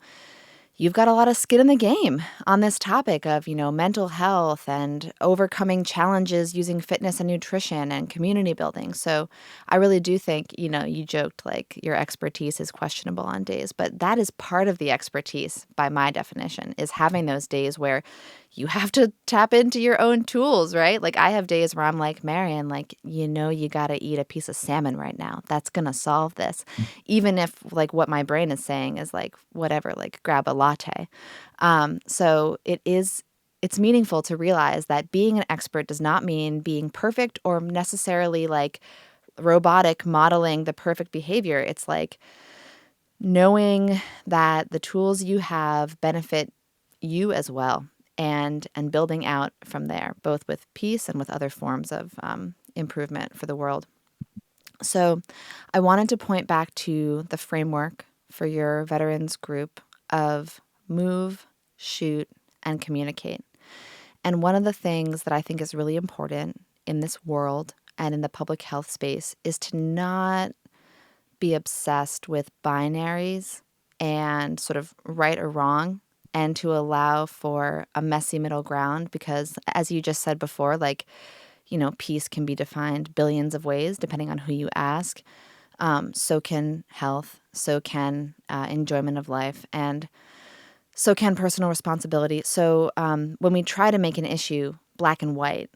you've got a lot of skin in the game on this topic of, mental health and overcoming challenges using fitness and nutrition and community building. So I really do think, you joked like your expertise is questionable on days, but that is part of the expertise by my definition, is having those days where you have to tap into your own tools, right? Like I have days where I'm like, Marian, like, you got to eat a piece of salmon right now. That's going to solve this. Even if like what my brain is saying is like, whatever, like grab a latte. So it's meaningful to realize that being an expert does not mean being perfect or necessarily like robotic modeling the perfect behavior. It's like knowing that the tools you have benefit you as well, and building out from there, both with peace and with other forms of improvement for the world. So I wanted to point back to the framework for your veterans group of move, shoot, and communicate. And one of the things that I think is really important in this world and in the public health space is to not be obsessed with binaries and sort of right or wrong, and to allow for a messy middle ground because, as you just said before, like, peace can be defined billions of ways depending on who you ask. So can health, so can enjoyment of life, and so can personal responsibility. So when we try to make an issue black and white,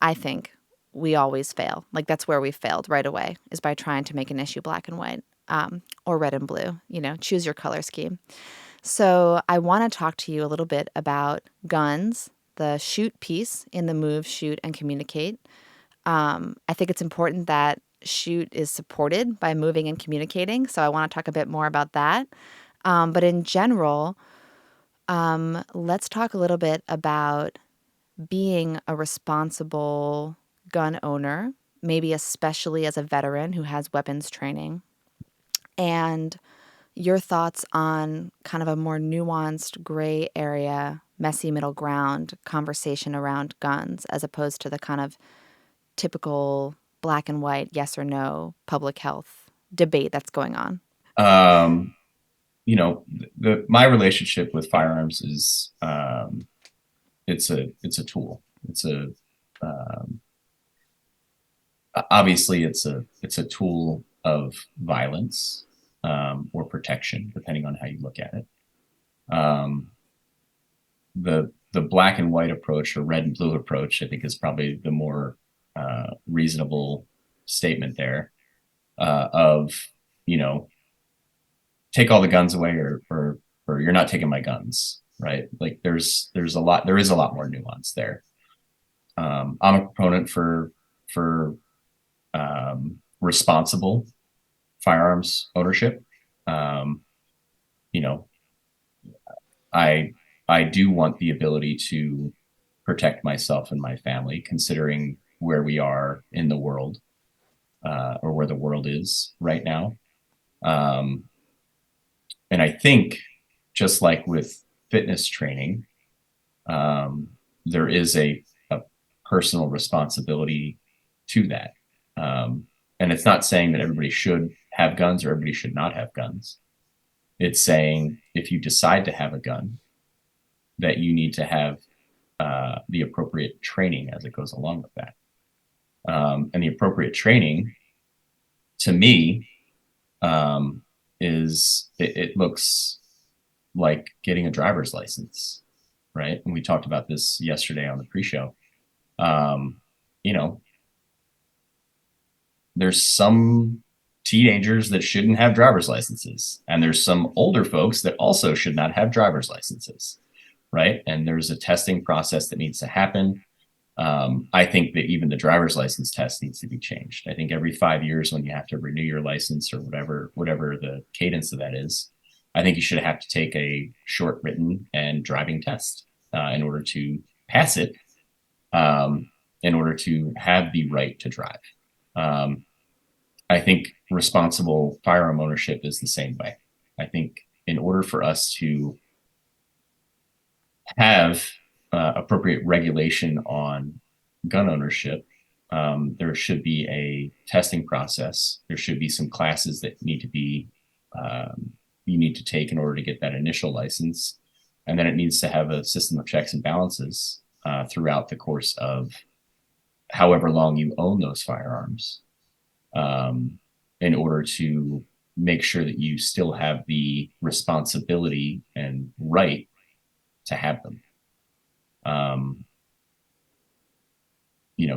I think we always fail. Like, that's where we failed right away, is by trying to make an issue black and white, or red and blue. Choose your color scheme. So I want to talk to you a little bit about guns, the shoot piece in the move, shoot, and communicate. I think it's important that shoot is supported by moving and communicating. So I want to talk a bit more about that. But in general, let's talk a little bit about being a responsible gun owner, maybe especially as a veteran who has weapons training, and your thoughts on kind of a more nuanced gray area, messy middle ground conversation around guns as opposed to the kind of typical black and white, yes or no, public health debate that's going on. Um, my relationship with firearms is it's a tool. It's a um, obviously it's a tool of violence or protection, depending on how you look at it. Um, the black and white approach or red and blue approach, I think, is probably the more reasonable statement there of you know take all the guns away or you're not taking my guns, right? Like there is a lot more nuance there. I'm a proponent for responsible firearms ownership. Um, you know, I I do want the ability to protect myself and my family, considering where we are in the world or where the world is right now. Um, and I think just like with fitness training, um, there is a personal responsibility to that. And it's not saying that everybody should have guns or everybody should not have guns. It's saying if you decide to have a gun, that you need to have the appropriate training as it goes along with that. And the appropriate training, to me, um, it looks like getting a driver's license, right? And we talked about this yesterday on the pre-show. Um, you know, there's some teenagers that shouldn't have driver's licenses, and there's some older folks that also should not have driver's licenses, right? And there's a testing process that needs to happen. I think that even the driver's license test needs to be changed. I think every 5 years, when you have to renew your license or whatever the cadence of that is, I think you should have to take a short written and driving test in order to pass it, in order to have the right to drive. Um, I think responsible firearm ownership is the same way. I think in order for us to have appropriate regulation on gun ownership, there should be a testing process. There should be some classes that need to be you need to take in order to get that initial license, and then it needs to have a system of checks and balances throughout the course of however long you own those firearms, in order to make sure that you still have the responsibility and right to have them. Um,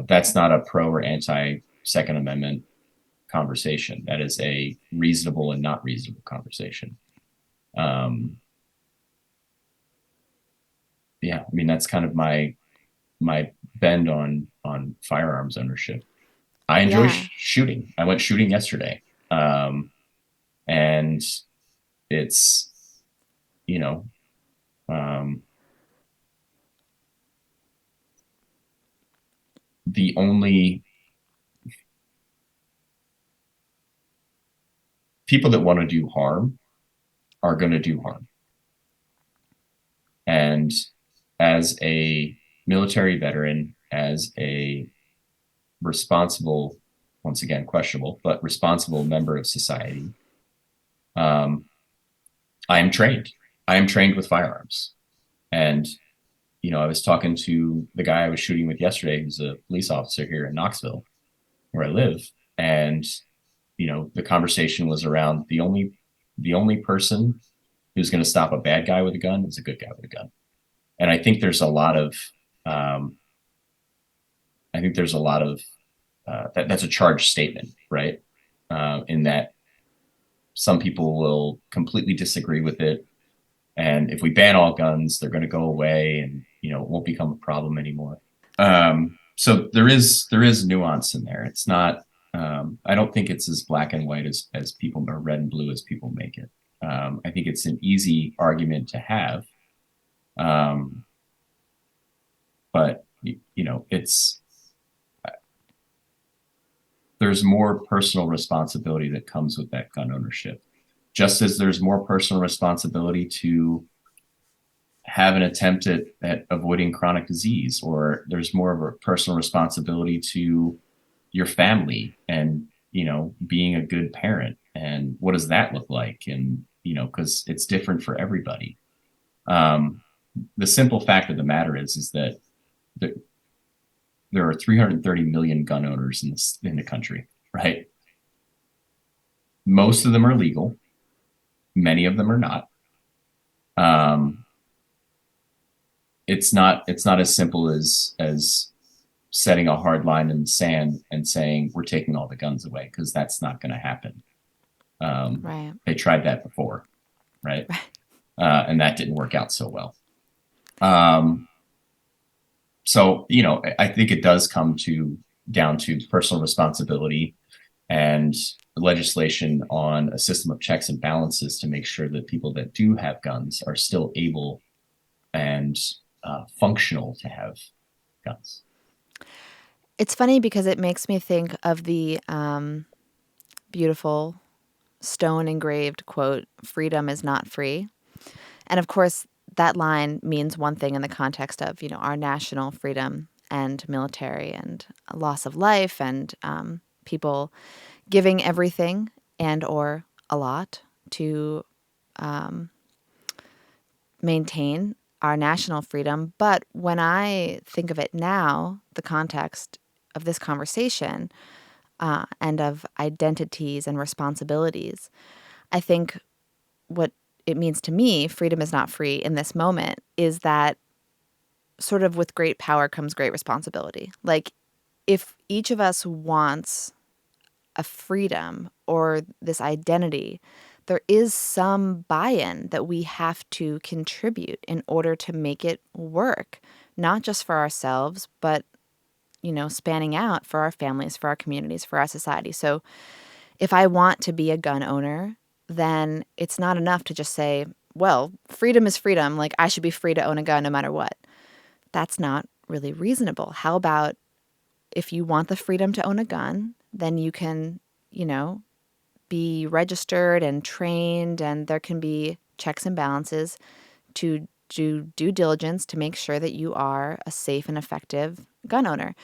that's not a pro or anti Second Amendment conversation. That is a reasonable and not reasonable conversation. Um, yeah, I mean that's kind of my bend on firearms ownership. I enjoy Yeah. shooting. I went shooting yesterday, and it's you know um, the only people that want to do harm are going to do harm. And as a military veteran, as a responsible once again, questionable, but responsible member of society, um, I am trained. I am trained with firearms. And, I was talking to the guy I was shooting with yesterday, who's a police officer here in Knoxville, where I live. And, the conversation was around the only person who's going to stop a bad guy with a gun is a good guy with a gun. And um, I think there's a lot of that's a charged statement, right? In that some people will completely disagree with it, and if we ban all guns, they're going to go away, and it won't become a problem anymore. So there is nuance in there. It's not. I don't think it's as black and white as people, or red and blue as people make it. I think it's an easy argument to have, um, but it's there's more personal responsibility that comes with that gun ownership. Just as there's more personal responsibility to have an attempt at avoiding chronic disease, or there's more of a personal responsibility to your family and, being a good parent. And what does that look like? And, because it's different for everybody. Um, the simple fact of the matter is that the, there are 330 million gun owners in the country, right? Most of them are legal. Many of them are not. Um, it's not as simple as setting a hard line in the sand and saying we're taking all the guns away, because that's not going to happen. Right. They tried that before, right? Right. And that didn't work out so well. Um, so I think it does come down to personal responsibility and legislation on a system of checks and balances to make sure that people that do have guns are still able and functional to have guns. It's funny because it makes me think of the beautiful stone engraved quote, "Freedom is not free." And of course, that line means one thing in the context of, our national freedom and military and loss of life and people giving everything and or a lot to maintain our national freedom. But when I think of it now, the context of this conversation and of identities and responsibilities, I think what it means to me, freedom is not free in this moment, is that sort of with great power comes great responsibility. Like if each of us wants a freedom or this identity, there is some buy-in that we have to contribute in order to make it work, not just for ourselves, but, spanning out for our families, for our communities, for our society. So if I want to be a gun owner, then it's not enough to just say, well, freedom is freedom. Like I should be free to own a gun no matter what. That's not really reasonable. How about if you want the freedom to own a gun, then you can, be registered and trained, and there can be checks and balances to do due diligence to make sure that you are a safe and effective gun owner.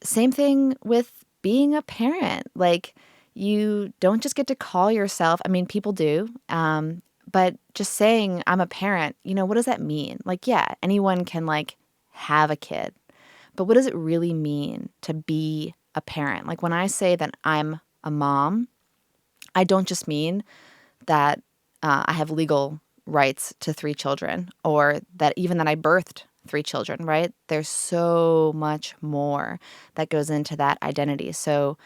Same thing with being a parent. Like, you don't just get to call yourself, I mean, people do, but just saying I'm a parent, what does that mean? Like, yeah, anyone can like have a kid, but what does it really mean to be a parent? Like when I say that I'm a mom, I don't just mean that I have legal rights to 3 children or that even that I birthed 3 children, right? There's so much more that goes into that identity. So,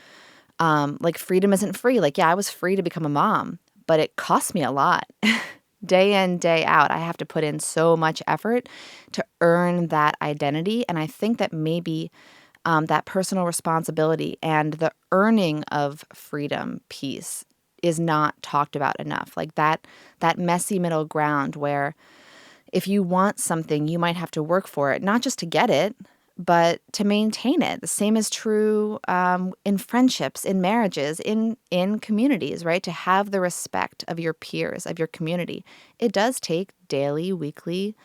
like, freedom isn't free. Like, yeah, I was free to become a mom, but it cost me a lot. Day in, day out, I have to put in so much effort to earn that identity. And I think that maybe that personal responsibility and the earning of freedom piece is not talked about enough. Like that messy middle ground where if you want something, you might have to work for it, not just to get it, but to maintain it. The same is true in friendships, in marriages, in communities, right? To have the respect of your peers, of your community. It does take daily, weekly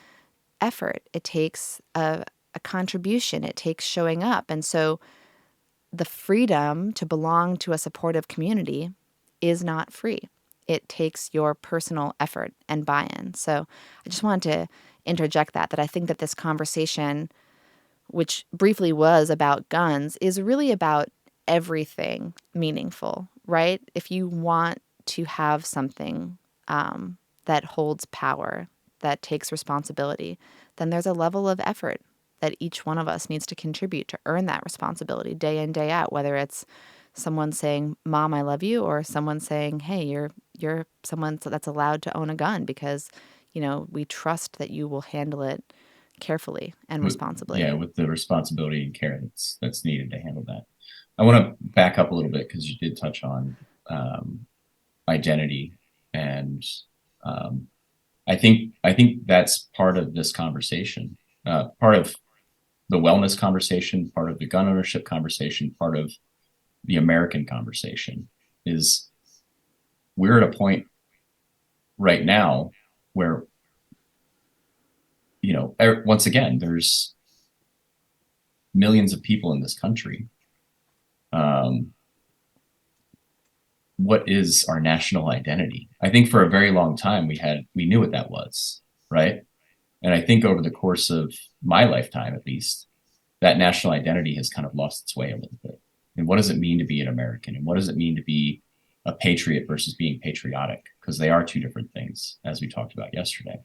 effort. It takes a contribution. It takes showing up. And so the freedom to belong to a supportive community is not free. It takes your personal effort and buy-in. So I just wanted to interject that I think that this conversation, which briefly was about guns, is really about everything meaningful, right? If you want to have something that holds power, that takes responsibility, then there's a level of effort that each one of us needs to contribute to earn that responsibility day in, day out, whether it's someone saying, "Mom, I love you," or someone saying, "Hey, you're someone that's allowed to own a gun because, we trust that you will handle it carefully and with responsibly." yeah, with the responsibility and care that's needed to handle that. I want to back up a little bit because you did touch on um, identity, and um, I think that's part of this conversation, part of the wellness conversation, part of the gun ownership conversation, part of the American conversation is we're at a point right now where once again there's millions of people in this country. Um, what is our national identity? I think for a very long time we knew what that was, right? And I think over the course of my lifetime, at least, that national identity has kind of lost its way a little bit. And what does it mean to be an American? And what does it mean to be a patriot versus being patriotic? Because they are two different things, as we talked about yesterday.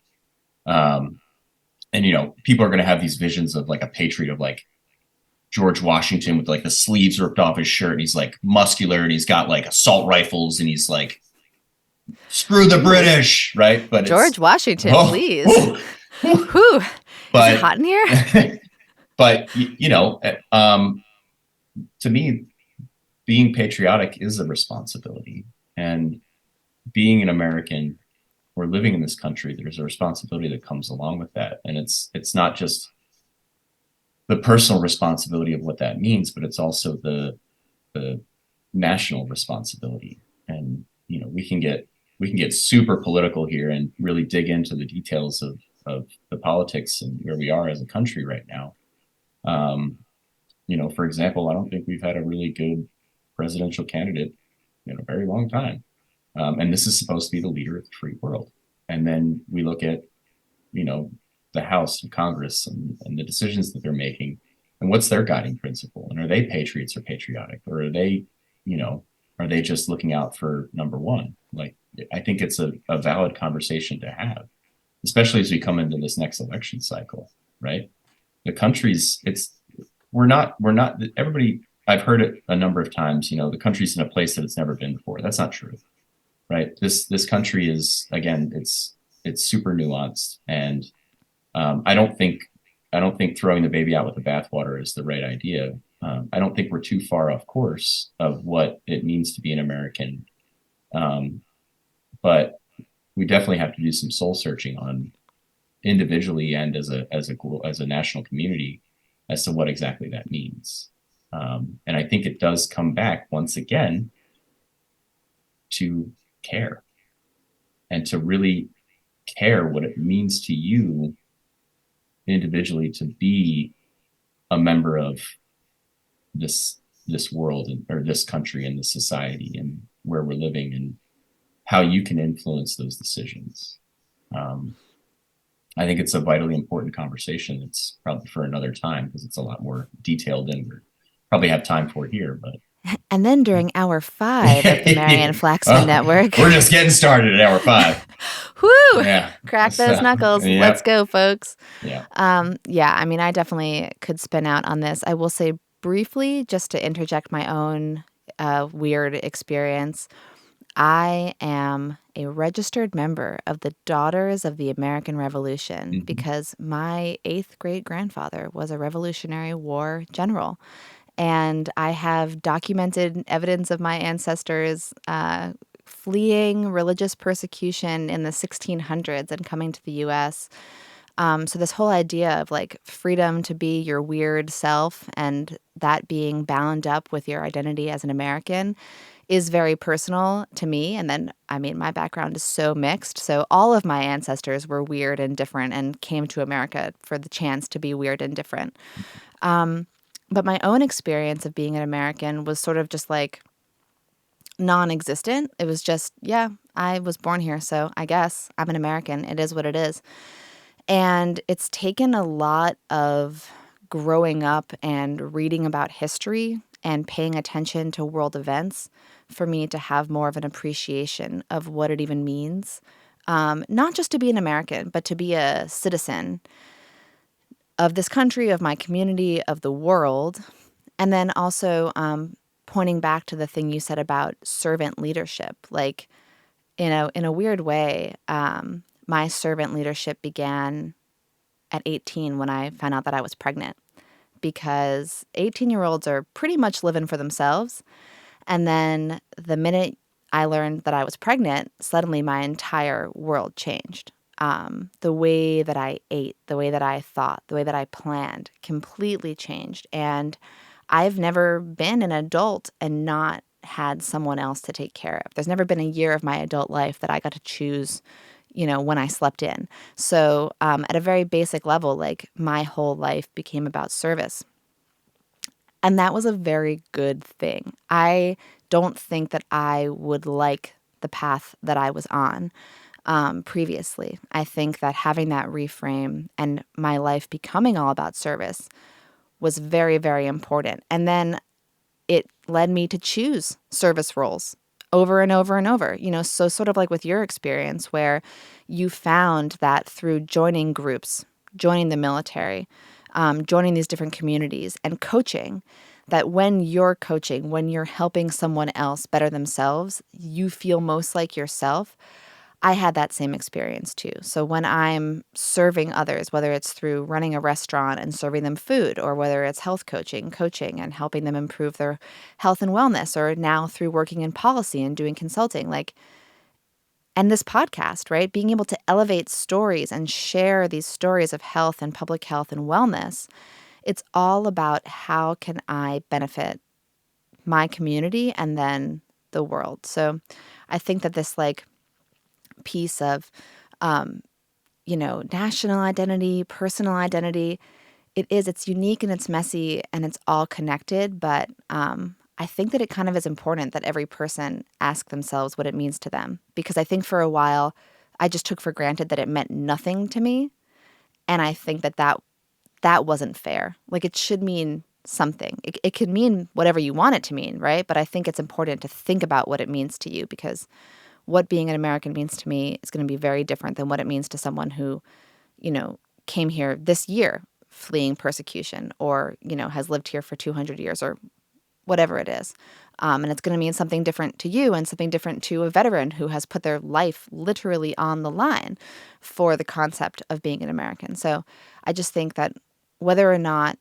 Um, and people are going to have these visions of like a patriot of like George Washington with like the sleeves ripped off his shirt, and he's like muscular, and he's got like assault rifles, and he's like, "Screw the Ooh, British," right? But George it's Washington, oh, please. oh, oh. Whew. Is it But hot in here? but to me, being patriotic is a responsibility, and being an American or living in this country, there's a responsibility that comes along with that, and it's not just the personal responsibility of what that means, but it's also the national responsibility. And we can get super political here and really dig into the details of the politics and where we are as a country right now. Um, for example, I don't think we've had a really good presidential candidate in a very long time. And this is supposed to be the leader of the free world. And then we look at, you know, the House and Congress and the decisions that they're making and what's their guiding principle. And are they patriots or patriotic? Or you know, are they just looking out for number one? Like, I think it's a valid conversation to have, especially as we come into this next election cycle, right? The country's, we're not, everybody, I've heard it a number of times, the country's in a place that it's never been before. That's not true, right? This country is, again, it's super nuanced, and I don't think throwing the baby out with the bathwater is the right idea. I don't think we're too far off course of what it means to be an American, um, but we definitely have to do some soul searching on individually and as a national community as to what exactly that means. And I think it does come back once again to care, and to really care what it means to you individually to be a member of this world, or this country and this society and where we're living, and how you can influence those decisions. Um, I think it's a vitally important conversation. It's probably for another time because it's a lot more detailed than we probably have time for here. But And then during hour 5 of the Marian Flaxman Network. We're just getting started at hour 5. Whoo! Yeah. Crack those knuckles. Yeah. Let's go, folks. Yeah. Yeah, I mean, I definitely could spin out on this. I will say briefly, just to interject my own weird experience, I am a registered member of the Daughters of the American Revolution Mhm. because my 8th great grandfather was a Revolutionary War general. And I have documented evidence of my ancestors fleeing religious persecution in the 1600s and coming to the US. So this whole idea of like freedom to be your weird self and that being bound up with your identity as an American is very personal to me. And then, I mean, my background is so mixed. So all of my ancestors were weird and different and came to America for the chance to be weird and different. But my own experience of being an American was sort of just like non-existent. It was just, yeah, I was born here, so I guess I'm an American. It is what it is. And it's taken a lot of growing up and reading about history and paying attention to world events for me to have more of an appreciation of what it even means. Not just to be an American, but to be a citizen of this country, of my community, of the world. And then also pointing back to the thing you said about servant leadership. Like, in a weird way, my servant leadership began at 18 when I found out that I was pregnant, because 18-year-olds are pretty much living for themselves. And then the minute I learned that I was pregnant, suddenly my entire world changed. The way that I ate, the way that I thought, the way that I planned completely changed. And I've never been an adult and not had someone else to take care of. There's never been a year of my adult life that I got to choose, when I slept in. So, at a very basic level, like my whole life became about service. And that was a very good thing. I don't think that I would like the path that I was on previously. I think that having that reframe and my life becoming all about service was very, very important. And then it led me to choose service roles over and over and over. So sort of like with your experience, where you found that through joining groups, joining the military, joining these different communities and coaching, that when you're coaching, when you're helping someone else better themselves, you feel most like yourself. I had that same experience too. So when I'm serving others, whether it's through running a restaurant and serving them food, or whether it's health coaching and helping them improve their health and wellness, or now through working in policy and doing consulting, like, and this podcast, right? Being able to elevate stories and share these stories of health and public health and wellness, it's all about how can I benefit my community and then the world. So I think that this like piece of national identity, personal identity. It's unique and it's messy and it's all connected. But I think that it kind of is important that every person ask themselves what it means to them. Because I think for a while, I just took for granted that it meant nothing to me. And I think that wasn't fair. Like, it should mean something. It could mean whatever you want it to mean, right? But I think it's important to think about what it means to you, because what being an American means to me is going to be very different than what it means to someone who, came here this year fleeing persecution, or, has lived here for 200 years or whatever it is. And it's going to mean something different to you and something different to a veteran who has put their life literally on the line for the concept of being an American. So I just think that whether or not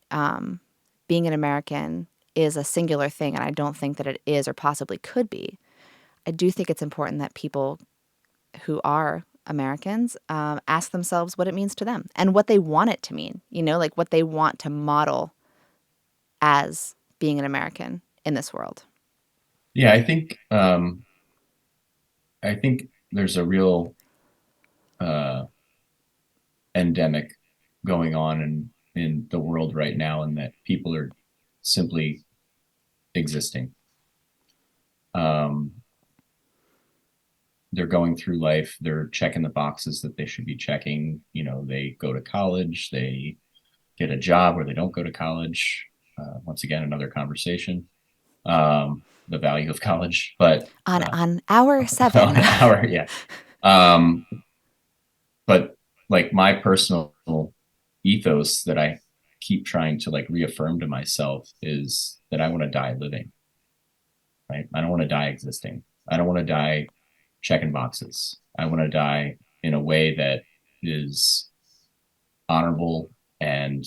being an American is a singular thing, and I don't think that it is or possibly could be, I do think it's important that people who are Americans ask themselves what it means to them and what they want it to mean, like what they want to model as being an American in this world. Yeah, I think there's a real uh, endemic going on in the world right now, and that people are simply existing. Um, they're going through life, they're checking the boxes that they should be checking. They go to college, they get a job, or they don't go to college. Once again, another conversation. The value of college, but On uh, on hour on 7. our yeah. Um, but like my personal ethos that I keep trying to like reaffirm to myself is that I want to die living, right? I don't want to die existing. I don't want to die checking boxes. I want to die in a way that is honorable and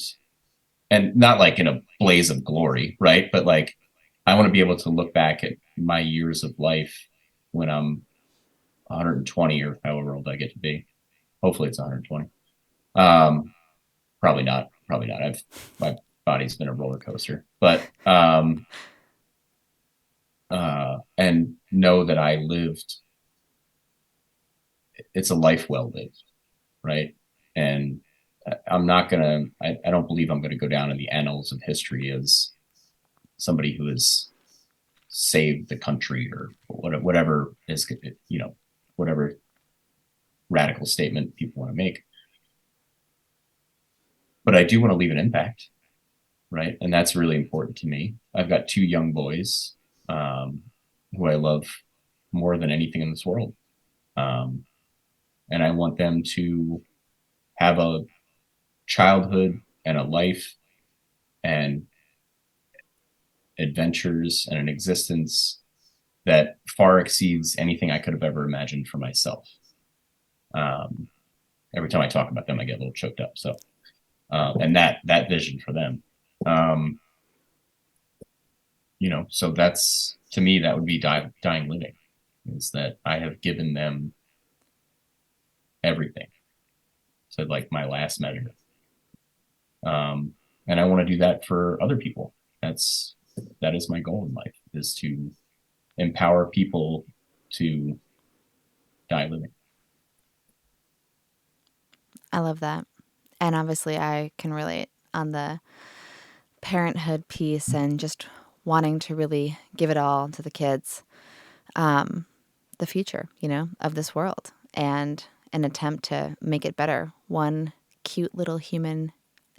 not like in a blaze of glory, right? But like I want to be able to look back at my years of life when I'm 120 or however old I get to be. Hopefully it's 120. Um, probably not. Probably not. My body's been a roller coaster, but and know that I lived. It's a life well lived, right? And I'm not gonna. I don't believe I'm gonna go down in the annals of history as somebody who has saved the country or whatever is, whatever radical statement people want to make. But I do want to leave an impact, right? And that's really important to me. I've got two young boys um, who I love more than anything in this world. Um, and I want them to have a childhood and a life and adventures and an existence that far exceeds anything I could have ever imagined for myself. Um, every time I talk about them, I get a little choked up. So, and that vision for them, um, so that's, to me, that would be dying living, is that I have given them everything to like my last measure. And I want to do that for other people. That is my goal in life, is to empower people to die living. I love that. And obviously, I can relate on the parenthood piece and just wanting to really give it all to the kids, the future, of this world, and an attempt to make it better, one cute little human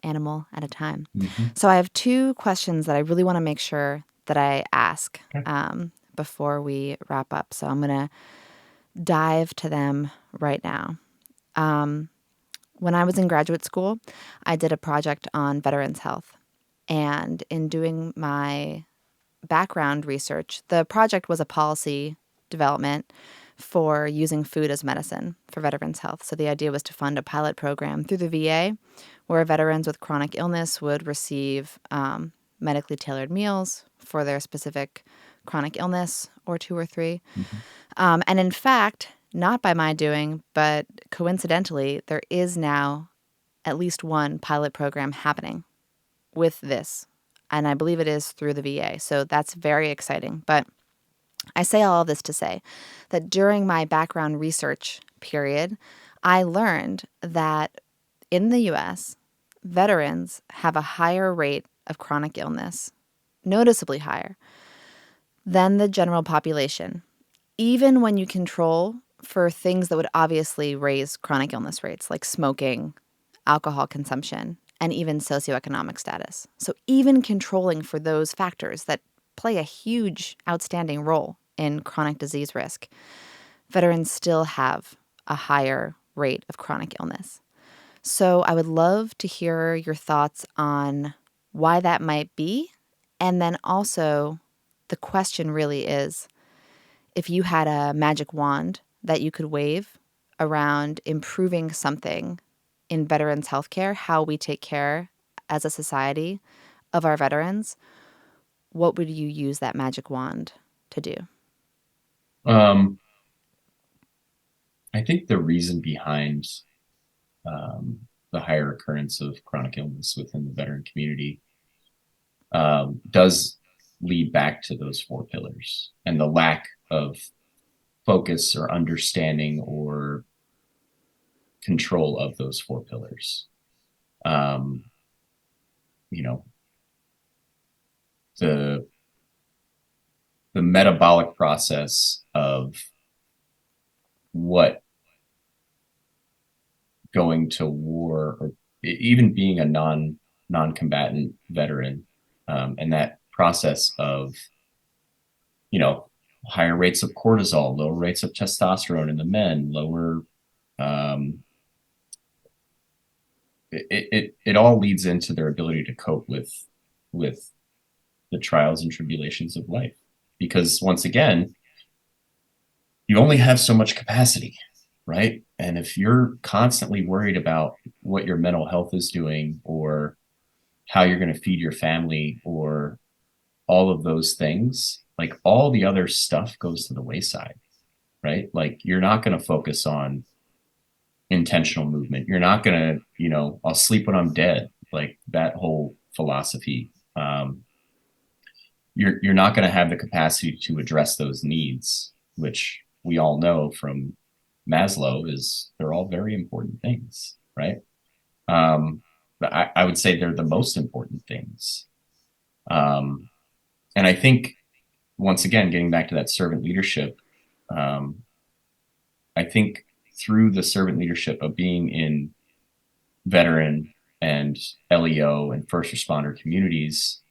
animal at a time. Mm-hmm. So I have two questions that I really want to make sure that I ask Okay. before we wrap up. So I'm going to dive to them right now. When I was in graduate school, I did a project on veterans' health. And in doing my background research, the project was a policy development for using food as medicine for veterans' health. So the idea was to fund a pilot program through the VA where veterans with chronic illness would receive medically tailored meals for their specific chronic illness or two or three. Mm-hmm. And in fact, not by my doing, but coincidentally, there is now at least one pilot program happening with this. And I believe it is through the VA. So that's very exciting. But I say all of this to say that during my background research period, I learned that in the US, veterans have a higher rate of chronic illness, noticeably higher, than the general population, even when you control for things that would obviously raise chronic illness rates, like smoking, alcohol consumption, and even socioeconomic status. So even controlling for those factors that play a huge outstanding role in chronic disease risk, veterans still have a higher rate of chronic illness. So I would love to hear your thoughts on why that might be. And then also, the question really is, if you had a magic wand that you could wave around improving something in veterans' healthcare, how we take care as a society of our veterans, what would you use that magic wand to do? Um, I think the reason behind the higher occurrence of chronic illness within the veteran community does lead back to those four pillars and the lack of focus or understanding or control of those four pillars. Um, you know, the the metabolic process of what going to war or even being a non-combatant veteran, and that process of higher rates of cortisol, lower rates of testosterone in the men, lower um, it all leads into their ability to cope with the trials and tribulations of life, because once again, you only have so much capacity, right? And if you're constantly worried about what your mental health is doing or how you're going to feed your family or all of those things, like all the other stuff goes to the wayside, right? Like you're not going to focus on intentional movement. You're not going to, I'll sleep when I'm dead, like that whole philosophy. You're not going to have the capacity to address those needs, which we all know from Maslow is they're all very important things, right? But I would say they're the most important things. Um, And I think, once again, getting back to that servant leadership, um, I think through the servant leadership of being in veteran and LEO and first responder communities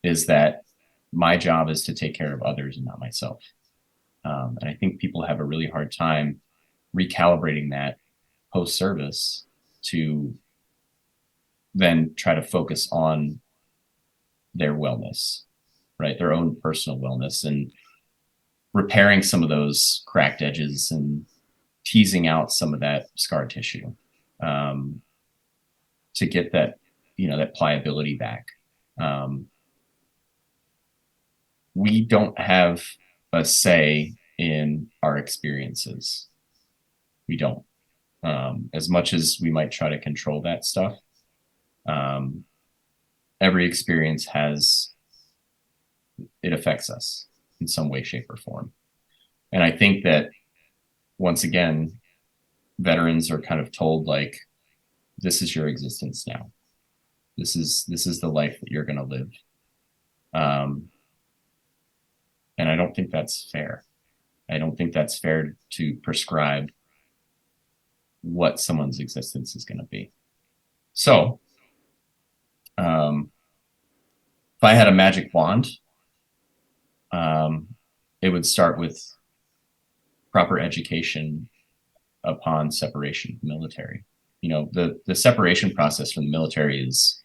is that my job is to take care of others and not myself. And I think people have a really hard time recalibrating that post service to then try to focus on their wellness, right? Their own personal wellness and repairing some of those cracked edges and teasing out some of that scar tissue um, to get that, that pliability back. Um, we don't have a say in our experiences. We don't. As much as we might try to control that stuff, um, every experience it affects us in some way, shape, or form. And I think that, once again, veterans are kind of told, like, this is your existence now. This is the life that you're going to live. Um, and I don't think that's fair. I don't think that's fair to prescribe what someone's existence is going to be. So, if I had a magic wand, it would start with proper education upon separation from the military. The separation process from the military is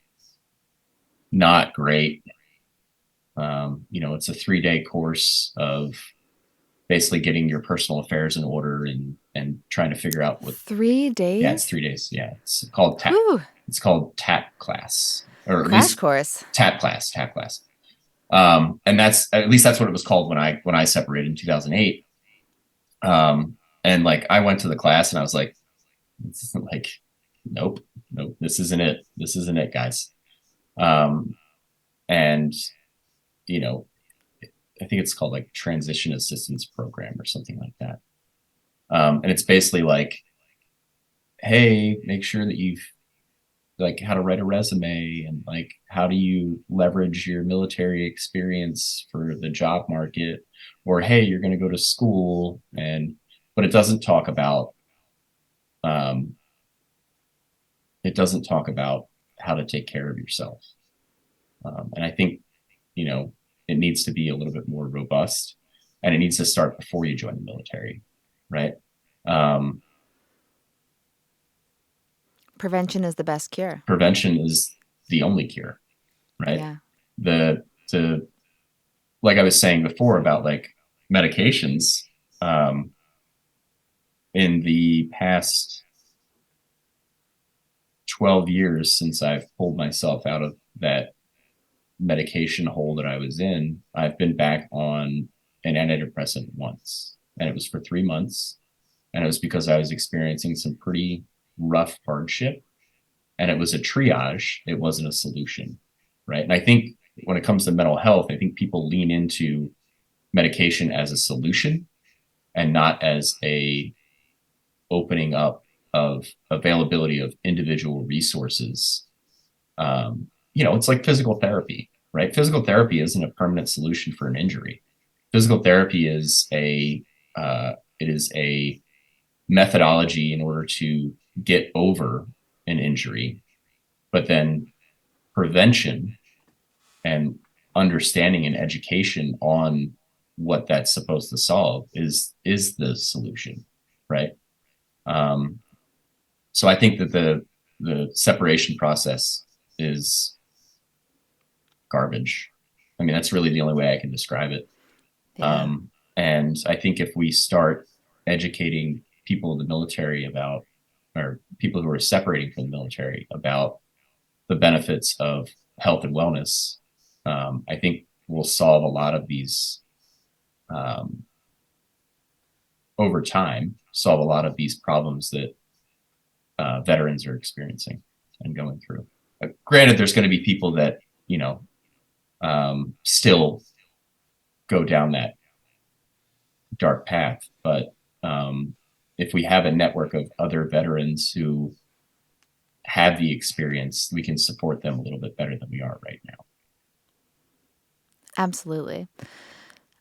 not great. It's a 3-day course of basically getting your personal affairs in order and trying to figure out what. 3 days? Yeah, it's 3 days. Yeah, it's called TAP. Whew. It's called TAP class, or at Crash least course. TAP class. TAP class. And that's what it was called when I separated in 2008. And like I went to the class and I was like, nope, this isn't it. This isn't it, guys. And I think it's called like transition assistance program or something like that. And it's basically like, hey, make sure that you've like how to write a resume and like how do you leverage your military experience for the job market, or hey, you're going to go to school. But it doesn't talk about um, how to take care of yourself. And I think it needs to be a little bit more robust, and it needs to start before you join the military, right? um, Prevention is the best cure. Prevention is the only cure, right? Yeah. The like I was saying before about like medications, um, in the past 12 years since I've pulled myself out of that medication hole that I was in, I've been back on an antidepressant once, and it was for 3 months. And it was because I was experiencing some pretty rough hardship, and it was a triage. It wasn't a solution, right? And I think when it comes to mental health, I think people lean into medication as a solution and not as a opening up of availability of individual resources. It's like physical therapy, right? Physical therapy isn't a permanent solution for an injury. Physical therapy is a methodology in order to get over an injury, but then prevention and understanding and education on what that's supposed to solve is the solution, right? Um, so I think that the separation process is garbage. I mean, that's really the only way I can describe it. Yeah. And I think if we start educating people in the military about, or people who are separating from the military about the benefits of health and wellness, I think we'll solve a lot of these, over time, solve a lot of these problems that veterans are experiencing and going through. Granted, there's going to be people that, still go down that dark path, but if we have a network of other veterans who have the experience, we can support them a little bit better than we are right now. Absolutely.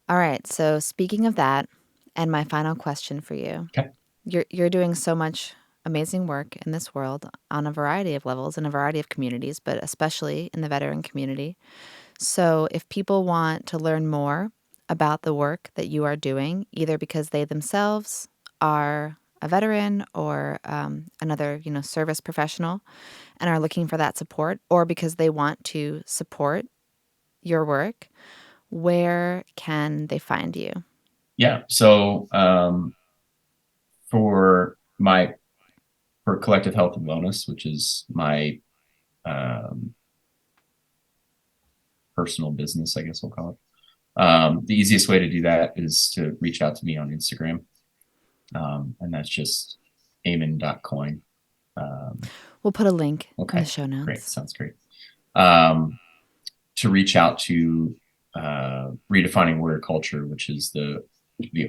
All right. So speaking of that, and my final question for you, Okay. you're doing so much amazing work in this world on a variety of levels in a variety of communities, but especially in the veteran community. So if people want to learn more about the work that you are doing, either because they themselves are a veteran or another, service professional, and are looking for that support, or because they want to support your work, where can they find you? Yeah. So for my for collective health and wellness, which is my um, personal business, I guess we'll call it. The easiest way to do that is to reach out to me on Instagram, and that's just Eamon.coin. We'll put a link in the Okay, show great. notes. Sounds great. Um, to reach out to Redefining Warrior Culture, which is the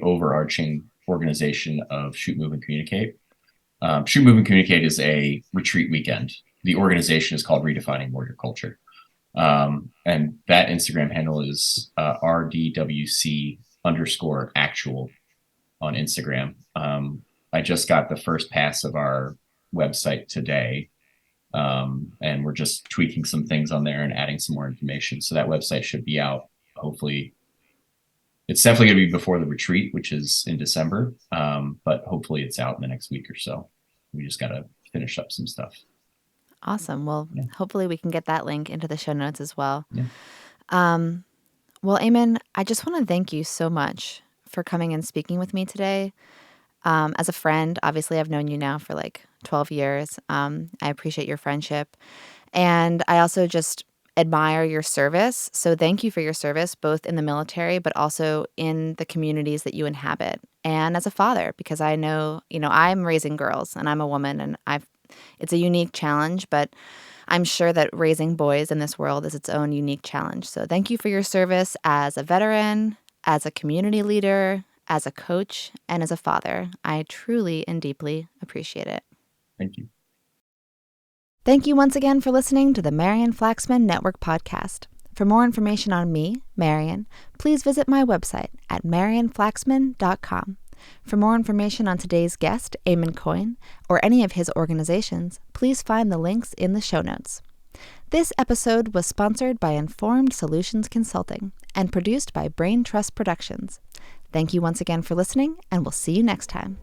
overarching organization of Shoot, Move, and Communicate. Shoot, Move, and Communicate is a retreat weekend. The organization is called Redefining Warrior Culture. And that Instagram handle is RDWC underscore actual on Instagram. I just got the first pass of our website today. And we're just tweaking some things on there and adding some more information. So that website should be out. Hopefully, it's definitely going to be before the retreat, which is in December. But hopefully, it's out in the next week or so. We just got to finish up some stuff. Awesome. Well, Yeah. hopefully we can get that link into the show notes as well. Yeah. Well, Eamon, I just want to thank you so much for coming and speaking with me today. As a friend, obviously, I've known you now for like 12 years. I appreciate your friendship. And I also just admire your service. So thank you for your service, both in the military, but also in the communities that you inhabit. And as a father, because I know, I'm raising girls and I'm a woman and it's a unique challenge, but I'm sure that raising boys in this world is its own unique challenge. So thank you for your service as a veteran, as a community leader, as a coach, and as a father. I truly and deeply appreciate it. Thank you. Thank you once again for listening to the Marian Flaxman Network podcast. For more information on me, Marian, please visit my website at marianflaxman.com. For more information on today's guest, Eamon Coyne, or any of his organizations, please find the links in the show notes. This episode was sponsored by Informed Solutions Consulting and produced by Brain Trust Productions. Thank you once again for listening, and we'll see you next time.